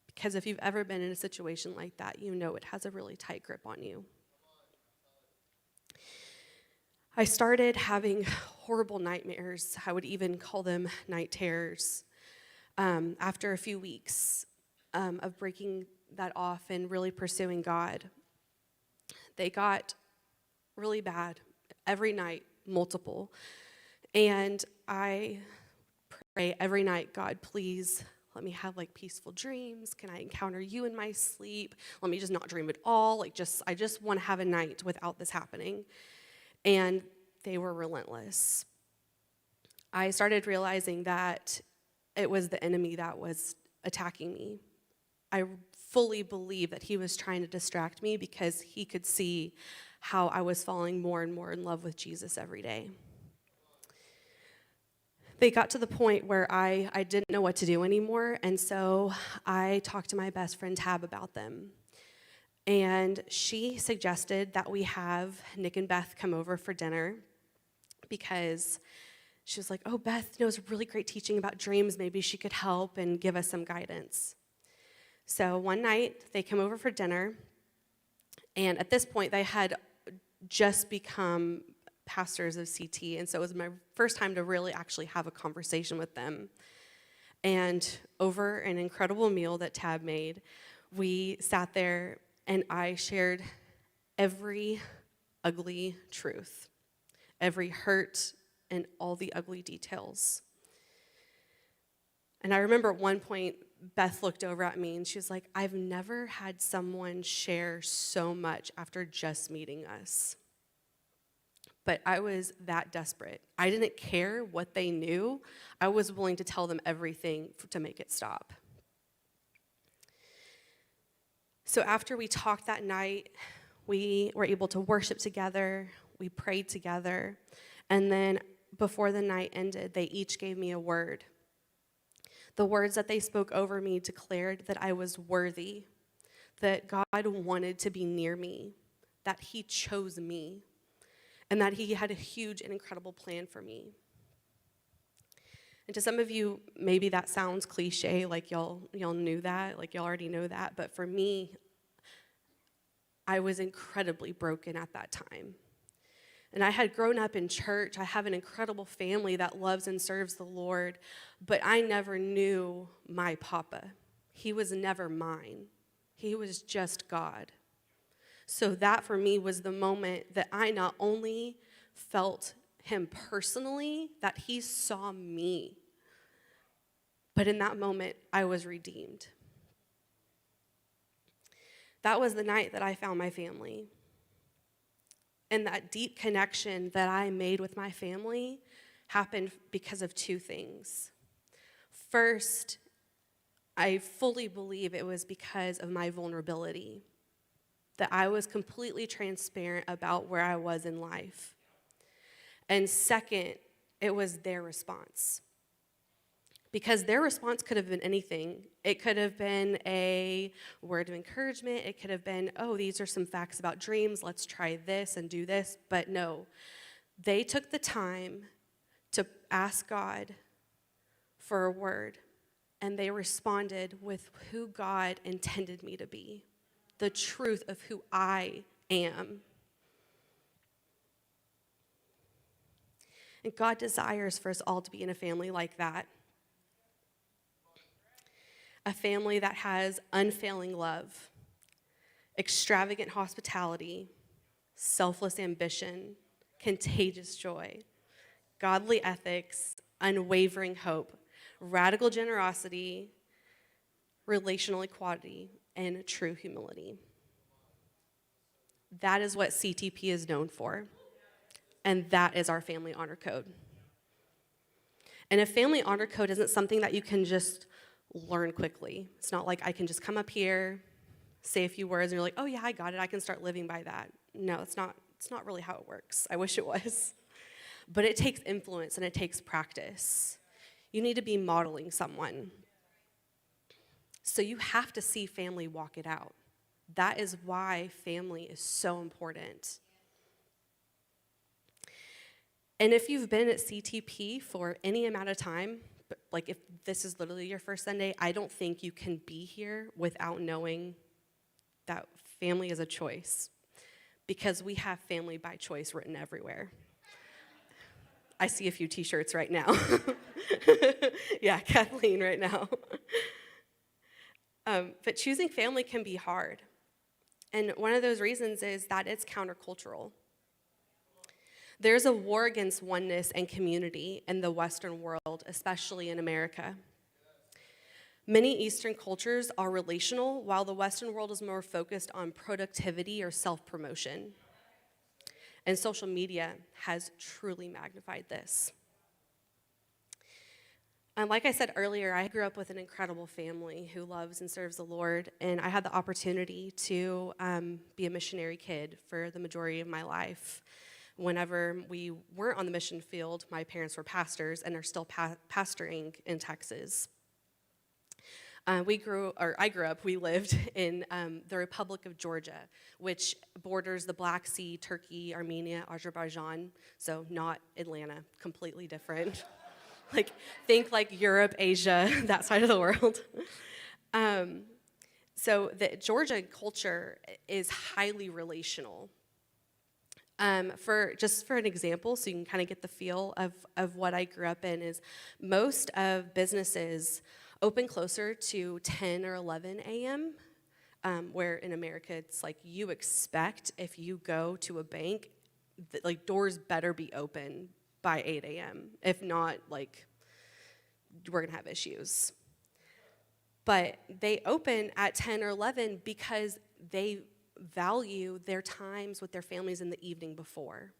Because if you've ever been in a situation like that, you know it has a really tight grip on you. I started having horrible nightmares. I would even call them night terrors. After a few weeks, of breaking that off and really pursuing God, they got really bad every night, multiple. And I pray every night, God, please let me have like peaceful dreams. Can I encounter you in my sleep? Let me just not dream at all. I just want to have a night without this happening. And they were relentless. I started realizing that it was the enemy that was attacking me. I fully believe that he was trying to distract me because he could see how I was falling more and more in love with Jesus every day. They got to the point where I didn't know what to do anymore, and so I talked to my best friend Tab about them. And she suggested that we have Nick and Beth come over for dinner because she was like, oh, Beth knows really great teaching about dreams. Maybe she could help and give us some guidance. So one night, they come over for dinner, and at this point, they had just become pastors of CT, and so it was my first time to really actually have a conversation with them. And over an incredible meal that Tab made, we sat there, and I shared every ugly truth, every hurt, and all the ugly details. And I remember at one point, Beth looked over at me and she was like, I've never had someone share so much after just meeting us. But I was that desperate. I didn't care what they knew. I was willing to tell them everything to make it stop. So after we talked that night, we were able to worship together, we prayed together, and then before the night ended, they each gave me a word. The words that they spoke over me declared that I was worthy, that God wanted to be near me, that he chose me, and that he had a huge and incredible plan for me. And to some of you, maybe that sounds cliche, like y'all knew that, like y'all already know that, but for me, I was incredibly broken at that time. And I had grown up in church. I have an incredible family that loves and serves the Lord, but I never knew my papa. He was never mine. He was just God. So that for me was the moment that I not only felt him personally, that he saw me, but in that moment, I was redeemed. That was the night that I found my family. And that deep connection that I made with my family happened because of two things. First, I fully believe it was because of my vulnerability, that I was completely transparent about where I was in life. And second, it was their response. Because their response could have been anything. It could have been a word of encouragement. It could have been, oh, these are some facts about dreams. Let's try this and do this. But no, they took the time to ask God for a word, and they responded with who God intended me to be, the truth of who I am. And God desires for us all to be in a family like that. A family that has unfailing love, extravagant hospitality, selfless ambition, contagious joy, godly ethics, unwavering hope, radical generosity, relational equality, and true humility. That is what CTP is known for, and that is our family honor code. And a family honor code isn't something that you can just learn quickly. It's not like I can just come up here, say a few words, and you're like, oh yeah, I got it. I can start living by that. No, it's not really how it works. I wish it was. But it takes influence and it takes practice. You need to be modeling someone. So you have to see family walk it out. That is why family is so important. And if you've been at CTP for any amount of time, like if this is literally your first Sunday, I don't think you can be here without knowing that family is a choice, because we have family by choice written everywhere. I see a few t-shirts right now. Yeah, Kathleen right now. But choosing family can be hard. And one of those reasons is that it's countercultural. There's a war against oneness and community in the Western world, especially in America. Many Eastern cultures are relational, while the Western world is more focused on productivity or self-promotion. And social media has truly magnified this. And like I said earlier, I grew up with an incredible family who loves and serves the Lord, and I had the opportunity to be a missionary kid for the majority of my life. Whenever we weren't on the mission field, my parents were pastors and are still pastoring in Texas. I grew up, we lived in the Republic of Georgia, which borders the Black Sea, Turkey, Armenia, Azerbaijan, so not Atlanta, completely different. Think like Europe, Asia, that side of the world. So the Georgia culture is highly relational. For an example, so you can kind of get the feel of what I grew up in, is most of businesses open closer to 10 or 11 a.m., where in America it's like you expect if you go to a bank, doors better be open by 8 a.m. If not, we're going to have issues. But they open at 10 or 11 because they value their times with their families in the evening before.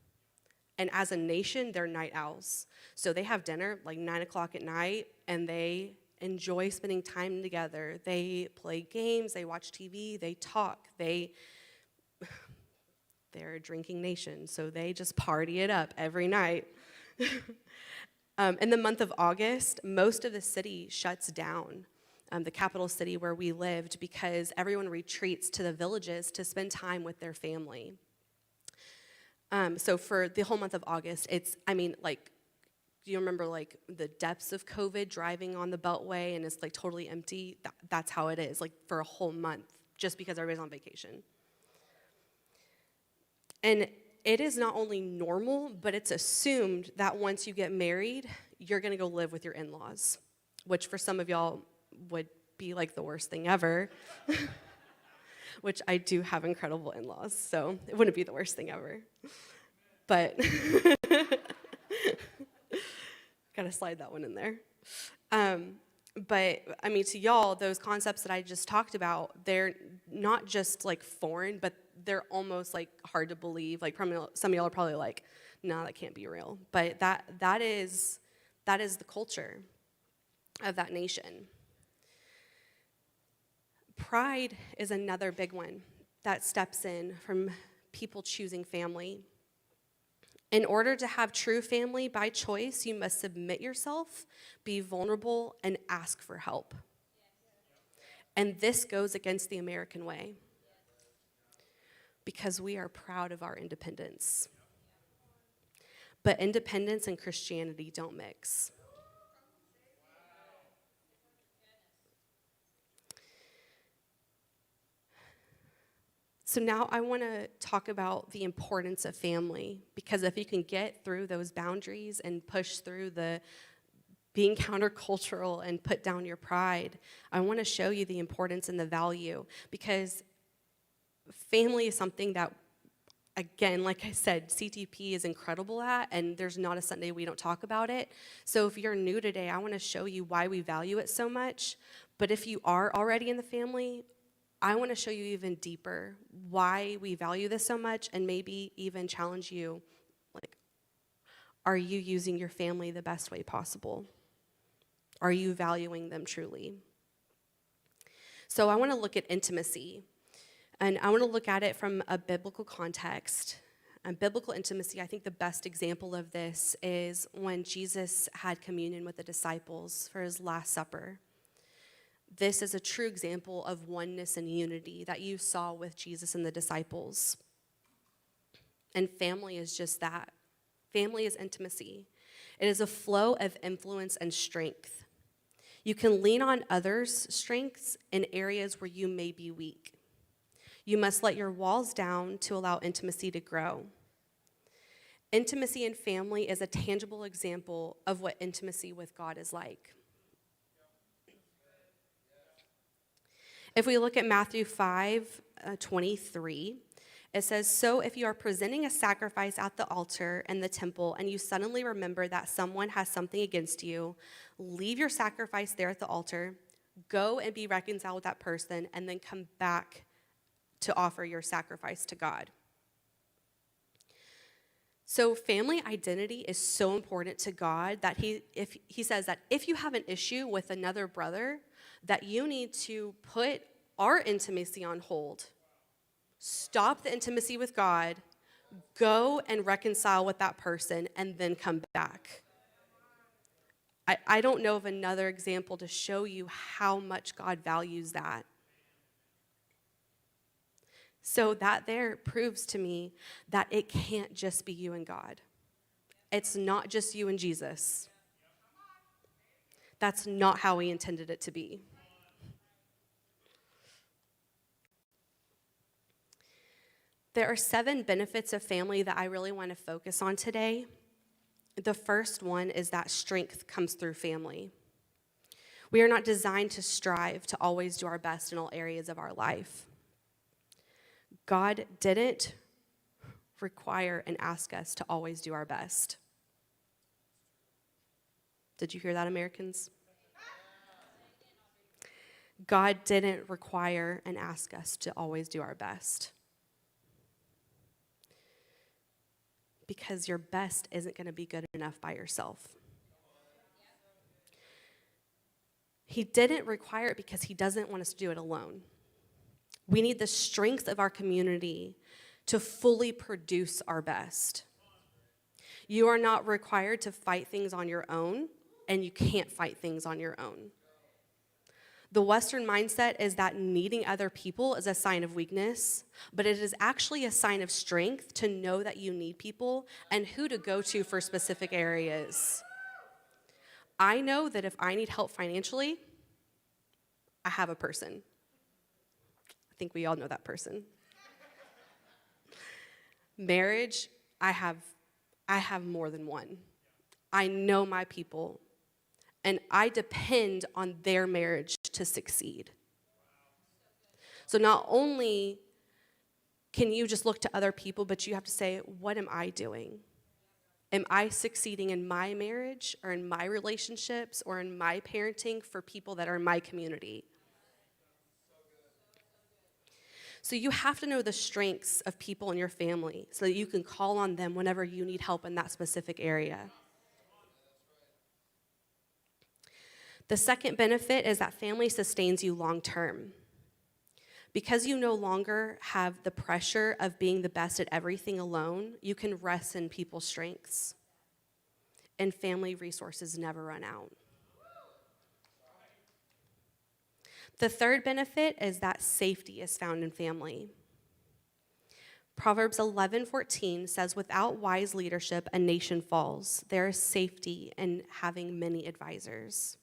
And as a nation, they're night owls. So they have dinner 9 o'clock at night, and they enjoy spending time together. They play games, they watch TV, they talk, they're a drinking nation, so they just party it up every night. In the month of August, most of the city shuts down, the capital city where we lived, because everyone retreats to the villages to spend time with their family. So for the whole month of August, do you remember the depths of COVID, driving on the Beltway and it's totally empty? That's how it is, for a whole month, just because everybody's on vacation. And it is not only normal, but it's assumed that once you get married, you're gonna go live with your in-laws, which for some of y'all would be the worst thing ever, which I do have incredible in-laws, so it wouldn't be the worst thing ever. But gotta slide that one in there. But to y'all, those concepts that I just talked about, they're not just foreign, but they're almost hard to believe. Some of y'all are probably no, that can't be real. But that is the culture of that nation. Pride is another big one that steps in from people choosing family. In order to have true family by choice, you must submit yourself, be vulnerable, and ask for help. And this goes against the American way, because we are proud of our independence. But independence and Christianity don't mix. So now I want to talk about the importance of family, because if you can get through those boundaries and push through the being countercultural and put down your pride, I want to show you the importance and the value, because family is something that, again, like I said, CTP is incredible at, and there's not a Sunday we don't talk about it. So if you're new today, I want to show you why we value it so much. But if you are already in the family, I want to show you even deeper why we value this so much, and maybe even challenge you, are you using your family the best way possible? Are you valuing them truly? So I want to look at intimacy, and I want to look at it from a biblical context. Biblical intimacy, I think the best example of this is when Jesus had communion with the disciples for his Last Supper. This is a true example of oneness and unity that you saw with Jesus and the disciples. And family is just that. Family is intimacy. It is a flow of influence and strength. You can lean on others' strengths in areas where you may be weak. You must let your walls down to allow intimacy to grow. Intimacy in family is a tangible example of what intimacy with God is like. If we look at Matthew 5:23, it says, "So if you are presenting a sacrifice at the altar in the temple and you suddenly remember that someone has something against you, leave your sacrifice there at the altar, go and be reconciled with that person, and then come back to offer your sacrifice to God." So family identity is so important to God that he says that if you have an issue with another brother, that you need to put our intimacy on hold. Stop the intimacy with God, go and reconcile with that person, and then come back. I don't know of another example to show you how much God values that. So that there proves to me that it can't just be you and God. It's not just you and Jesus. That's not how he intended it to be. There are 7 benefits of family that I really want to focus on today. The first one is that strength comes through family. We are not designed to strive to always do our best in all areas of our life. God didn't require and ask us to always do our best. Did you hear that, Americans? God didn't require and ask us to always do our best. Because your best isn't going to be good enough by yourself. He didn't require it because he doesn't want us to do it alone. We need the strength of our community to fully produce our best. You are not required to fight things on your own, and you can't fight things on your own. The Western mindset is that needing other people is a sign of weakness, but it is actually a sign of strength to know that you need people and who to go to for specific areas. I know that if I need help financially, I have a person. I think we all know that person. Marriage, I have more than one. I know my people, and I depend on their marriage to succeed. So not only can you just look to other people, but you have to say, what am I doing? Am I succeeding in my marriage or in my relationships or in my parenting for people that are in my community? So you have to know the strengths of people in your family so that you can call on them whenever you need help in that specific area. The second benefit is that family sustains you long term. Because you no longer have the pressure of being the best at everything alone, you can rest in people's strengths. And family resources never run out. The third benefit is that safety is found in family. Proverbs 11:14 says, "Without wise leadership, a nation falls. There is safety in having many advisors."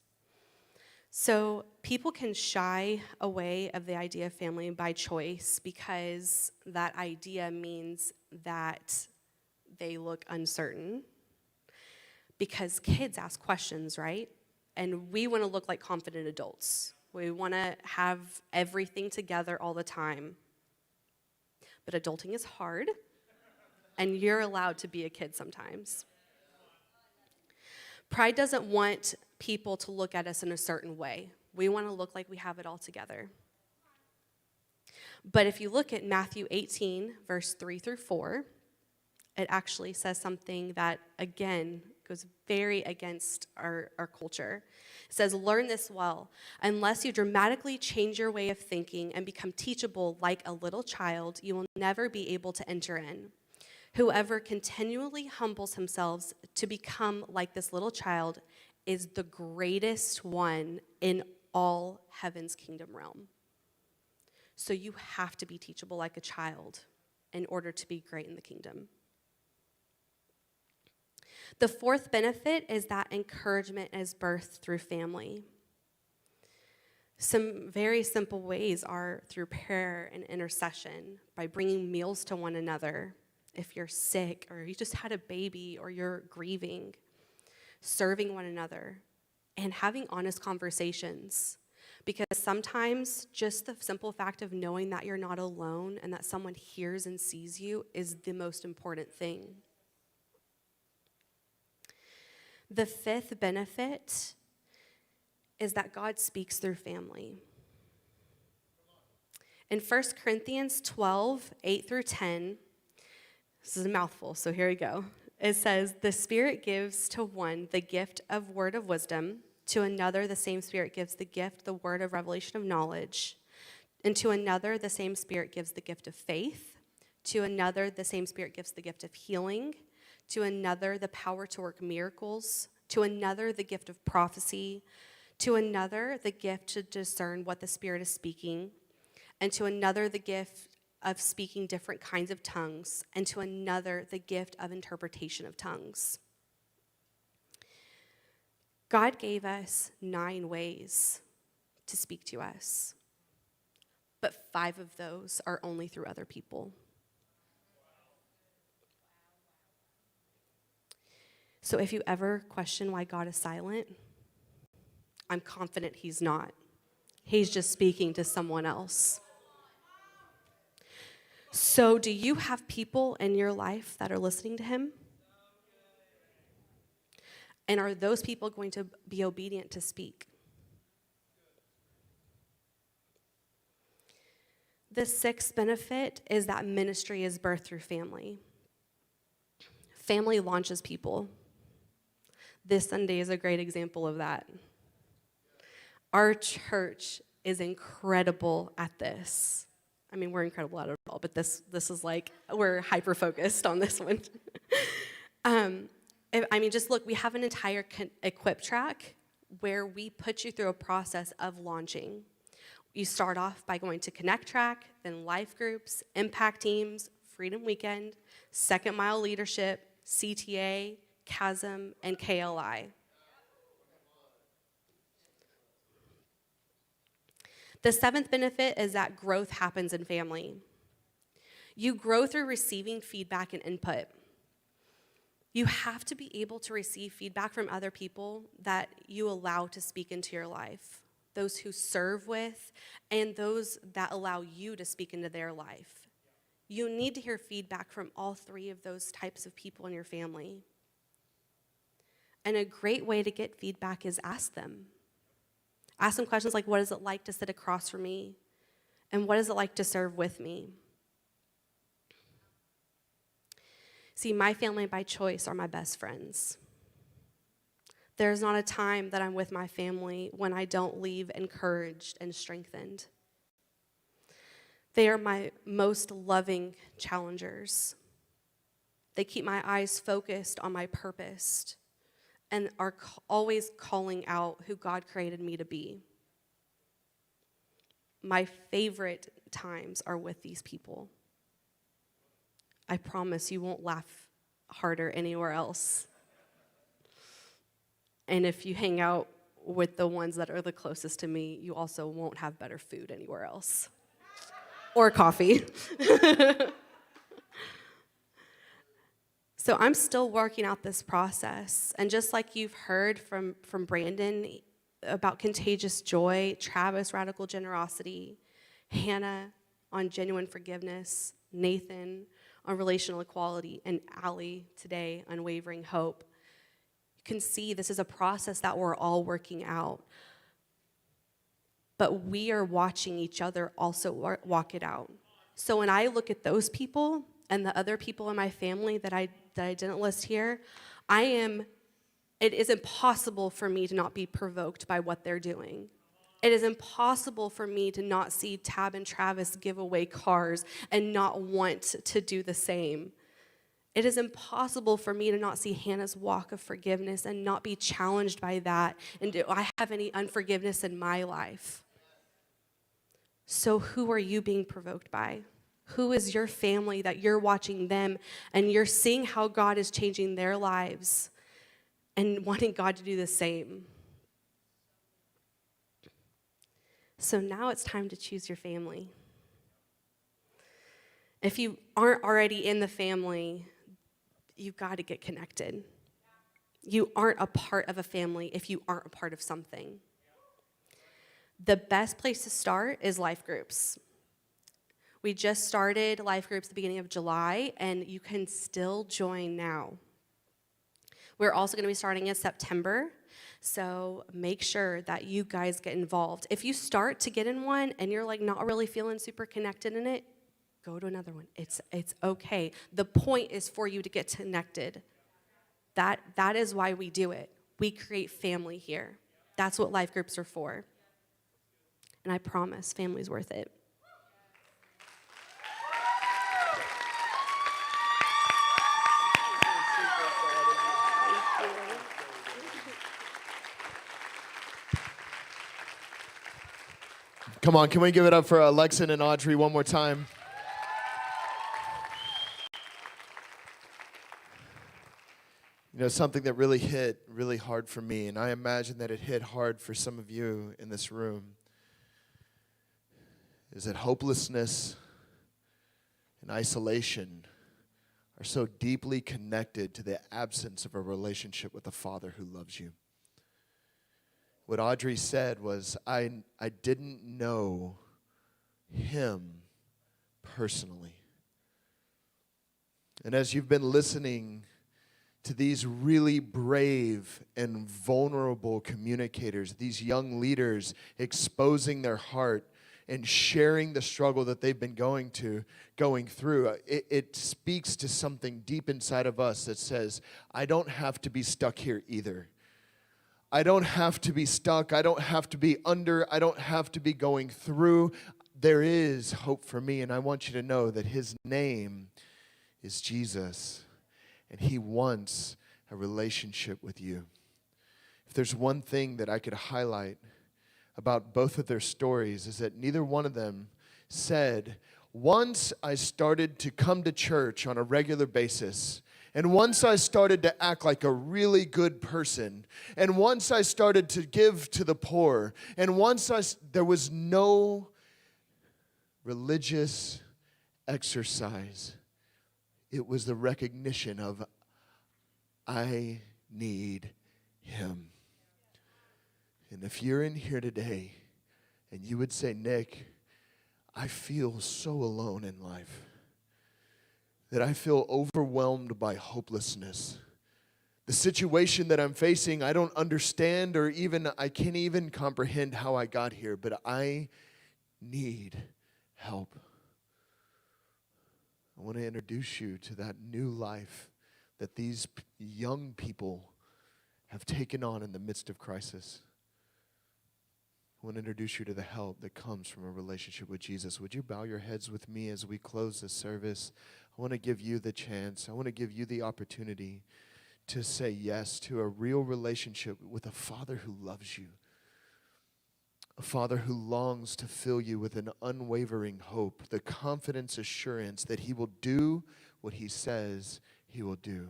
So people can shy away of the idea of family by choice because that idea means that they look uncertain. Because kids ask questions, right? And we want to look like confident adults. We want to have everything together all the time. But adulting is hard, and you're allowed to be a kid sometimes. Pride doesn't want people to look at us in a certain way. We want to look like we have it all together. But if you look at Matthew 18, verse 3 through 4, it actually says something that, again, goes very against our culture. It says, "Learn this well. Unless you dramatically change your way of thinking and become teachable like a little child, you will never be able to enter in. Whoever continually humbles himself to become like this little child is the greatest one in all heaven's kingdom realm." So you have to be teachable like a child in order to be great in the kingdom. The fourth benefit is that encouragement is birthed through family. Some very simple ways are through prayer and intercession, by bringing meals to one another if you're sick or you just had a baby or you're grieving, serving one another, and having honest conversations. Because sometimes just the simple fact of knowing that you're not alone and that someone hears and sees you is the most important thing. The fifth benefit is that God speaks through family. In 1 Corinthians 12, 8 through 10, this is a mouthful, so here we go. It says, the Spirit gives to one the gift of word of wisdom, to another the same Spirit gives the gift, the word of revelation of knowledge, and to another the same Spirit gives the gift of faith, to another the same Spirit gives the gift of healing, to another the power to work miracles, to another the gift of prophecy, to another the gift to discern what the Spirit is speaking, and to another the gift of speaking different kinds of tongues, and to another the gift of interpretation of tongues. God gave us 9 ways to speak to us, but 5 of those are only through other people. So if you ever question why God is silent, I'm confident he's not. He's just speaking to someone else. So do you have people in your life that are listening to him? And are those people going to be obedient to speak? The 6th benefit is that ministry is birthed through family. Family launches people. This Sunday is a great example of that. Our church is incredible at this. I mean, we're incredible at it all, but this is like, we're hyper-focused on this one. Just look, we have an entire equip track where we put you through a process of launching. You start off by going to Connect Track, then life groups, impact teams, Freedom Weekend, Second Mile Leadership, CTA, Chasm, and KLI. The 7th benefit is that growth happens in family. You grow through receiving feedback and input. You have to be able to receive feedback from other people that you allow to speak into your life, those who serve with, and those that allow you to speak into their life. You need to hear feedback from all 3 of those types of people in your family. And a great way to get feedback is ask them. Ask them questions like, what is it like to sit across from me? And what is it like to serve with me? See, my family by choice are my best friends. There's not a time that I'm with my family when I don't leave encouraged and strengthened. They are my most loving challengers. They keep my eyes focused on my purpose and are always calling out who God created me to be. My favorite times are with these people. I promise you won't laugh harder anywhere else. And if you hang out with the ones that are the closest to me, you also won't have better food anywhere else. Or coffee. So I'm still working out this process. And just like you've heard from Brandon about contagious joy, Travis, radical generosity, Hannah on genuine forgiveness, Nathan on relational equality, and Allie today, unwavering hope. You can see this is a process that we're all working out. But we are watching each other also walk it out. So when I look at those people and the other people in my family that I didn't list here, it is impossible for me to not be provoked by what they're doing. It is impossible for me to not see Tab and Travis give away cars and not want to do the same. It is impossible for me to not see Hannah's walk of forgiveness and not be challenged by that. And do I have any unforgiveness in my life? So who are you being provoked by? Who is your family that you're watching them and you're seeing how God is changing their lives and wanting God to do the same? So now it's time to choose your family. If you aren't already in the family, you've got to get connected. You aren't a part of a family if you aren't a part of something. The best place to start is life groups. We just started life groups at the beginning of July, and you can still join now. We're also going to be starting in September, so make sure that you guys get involved. If you start to get in one and you're like not really feeling super connected in it, go to another one. It's okay. The point is for you to get connected. That is why we do it. We create family here. That's what life groups are for. And I promise, family's worth it. Come on, can we give it up for Alexin and Audrey one more time? You know, something that really hit really hard for me, and I imagine that it hit hard for some of you in this room, is that hopelessness and isolation are so deeply connected to the absence of a relationship with a Father who loves you. What Audrey said was, I didn't know him personally. And as you've been listening to these really brave and vulnerable communicators, these young leaders exposing their heart and sharing the struggle that they've been going through, it speaks to something deep inside of us that says, I don't have to be stuck here either. I don't have to be stuck. I don't have to be under. I don't have to be going through. There is hope for me, and I want you to know that his name is Jesus, and he wants a relationship with you. If there's one thing that I could highlight about both of their stories is that neither one of them said, once I started to come to church on a regular basis, and once I started to act like a really good person, and once I started to give to the poor, and there was no religious exercise. It was the recognition of, I need him. And if you're in here today, and you would say, Nick, I feel so alone in life, that I feel overwhelmed by hopelessness. The situation that I'm facing, I don't understand, or even I can't even comprehend how I got here, but I need help. I want to introduce you to that new life that these young people have taken on in the midst of crisis. I want to introduce you to the help that comes from a relationship with Jesus. Would you bow your heads with me as we close this service? I want to give you the chance. I want to give you the opportunity to say yes to a real relationship with a Father who loves you. A Father who longs to fill you with an unwavering hope, the confidence, assurance that he will do what he says he will do.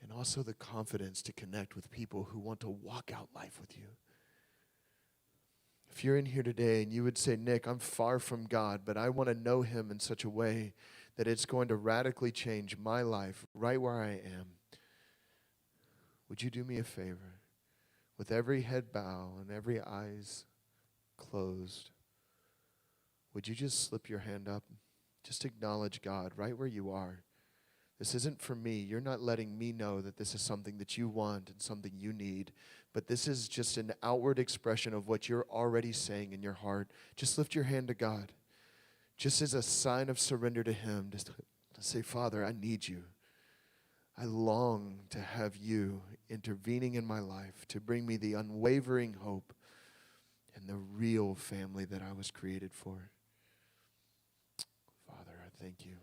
And also the confidence to connect with people who want to walk out life with you. If you're in here today and you would say, Nick, I'm far from God, but I want to know him in such a way that it's going to radically change my life right where I am, would you do me a favor? With every head bow and every eyes closed, would you just slip your hand up? Just acknowledge God right where you are. This isn't for me. You're not letting me know that this is something that you want and something you need, but this is just an outward expression of what you're already saying in your heart. Just lift your hand to God, just as a sign of surrender to him, just to say, Father, I need you. I long to have you intervening in my life to bring me the unwavering hope and the real family that I was created for. Father, I thank you.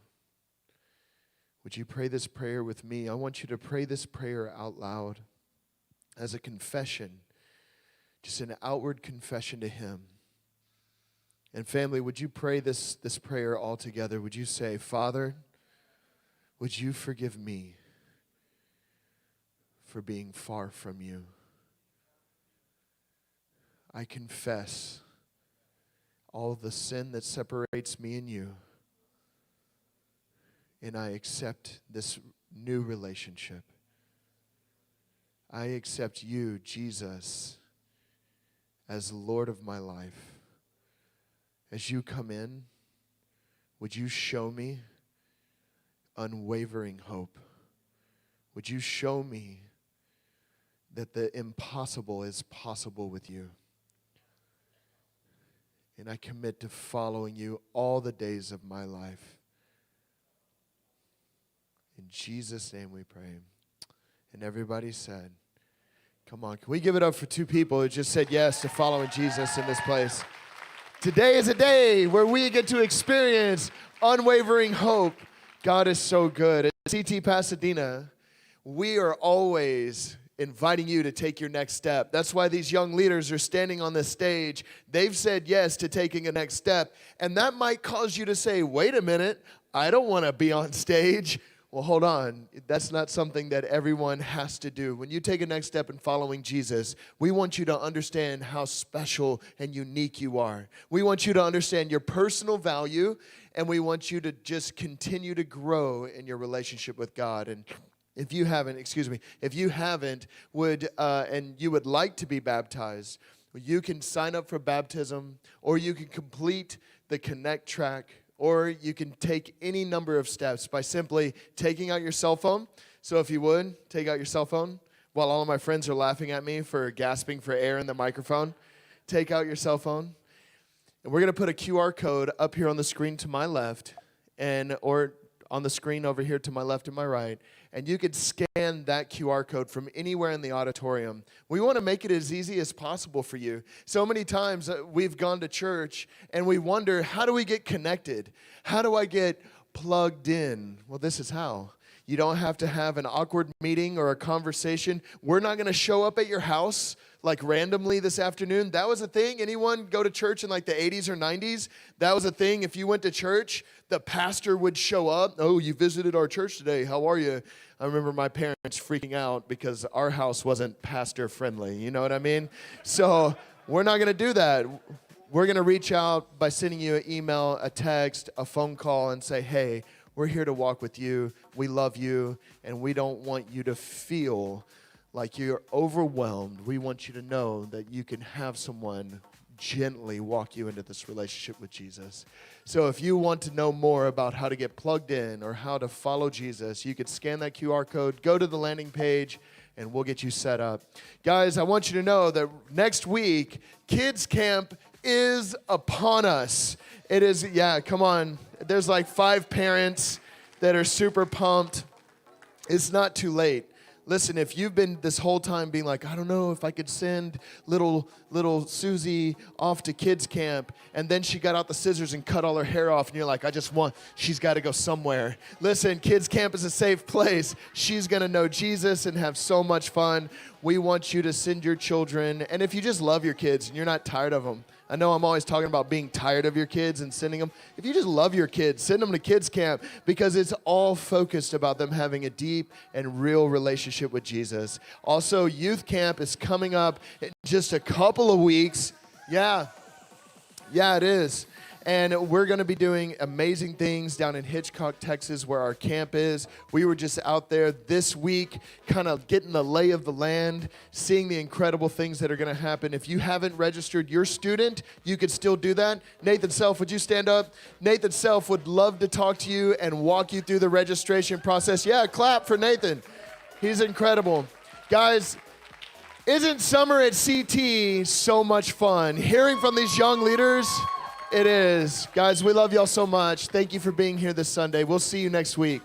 Would you pray this prayer with me? I want you to pray this prayer out loud as a confession, just an outward confession to him. And family, would you pray this prayer all together? Would you say, Father, would you forgive me for being far from you? I confess all the sin that separates me and you, and I accept this new relationship. I accept you, Jesus, as Lord of my life. As you come in, would you show me unwavering hope? Would you show me that the impossible is possible with you? And I commit to following you all the days of my life. In Jesus' name we pray. And everybody said, come on, can we give it up for two people who just said yes to following Jesus in this place? Today is a day where we get to experience unwavering hope. God is so good. At CTP Pasadena, we are always inviting you to take your next step. That's why these young leaders are standing on this stage. They've said yes to taking a next step. And that might cause you to say, wait a minute, I don't want to be on stage. Well, hold on. That's not something that everyone has to do. When you take a next step in following Jesus, we want you to understand how special and unique you are. We want you to understand your personal value, and we want you to just continue to grow in your relationship with God. And if you haven't, and you would like to be baptized, you can sign up for baptism, or you can complete the Connect track, or you can take any number of steps by simply taking out your cell phone. So if you would, take out your cell phone while all of my friends are laughing at me for gasping for air in the microphone. Take out your cell phone. And we're going to put a QR code up here on the screen to my left, or on the screen over here to my left and my right, and you could scan that QR code from anywhere in the auditorium. We want to make it as easy as possible for you. So many times we've gone to church and we wonder, how do we get connected? How do I get plugged in? Well, this is how. You don't have to have an awkward meeting or a conversation. We're not going to show up at your house like randomly this afternoon. That was a thing. Anyone go to church in like the 80s or 90s? That was a thing. If you went to church, the pastor would show up. Oh, you visited our church today. How are you? I remember my parents freaking out because our house wasn't pastor friendly. You know what I mean? So we're not going to do that. We're going to reach out by sending you an email, a text, a phone call, and say, hey, we're here to walk with you. We love you, and we don't want you to feel like you're overwhelmed. We want you to know that you can have someone gently walk you into this relationship with Jesus. So if you want to know more about how to get plugged in or how to follow Jesus, you could scan that QR code, go to the landing page, and we'll get you set up. Guys, I want you to know that next week, Kids Camp is upon us. It is, yeah, come on. There's like 5 parents that are super pumped. It's not too late. Listen, if you've been this whole time being like, I don't know if I could send little Susie off to kids camp, and then she got out the scissors and cut all her hair off, and you're like, she's got to go somewhere. Listen, kids camp is a safe place. She's going to know Jesus and have so much fun. We want you to send your children, and if you just love your kids and you're not tired of them, I know I'm always talking about being tired of your kids and sending them. If you just love your kids, send them to kids camp, because it's all focused about them having a deep and real relationship with Jesus. Also, youth camp is coming up in just a couple of weeks. Yeah, it is. And we're going to be doing amazing things down in Hitchcock, Texas, where our camp is. We were just out there this week, kind of getting the lay of the land, seeing the incredible things that are going to happen. If you haven't registered your student, you could still do that. Nathan Self, would you stand up? Nathan Self would love to talk to you and walk you through the registration process. Yeah, clap for Nathan. He's incredible. Guys, isn't summer at CT so much fun? Hearing from these young leaders, it is. Guys, we love y'all so much. Thank you for being here this Sunday. We'll see you next week.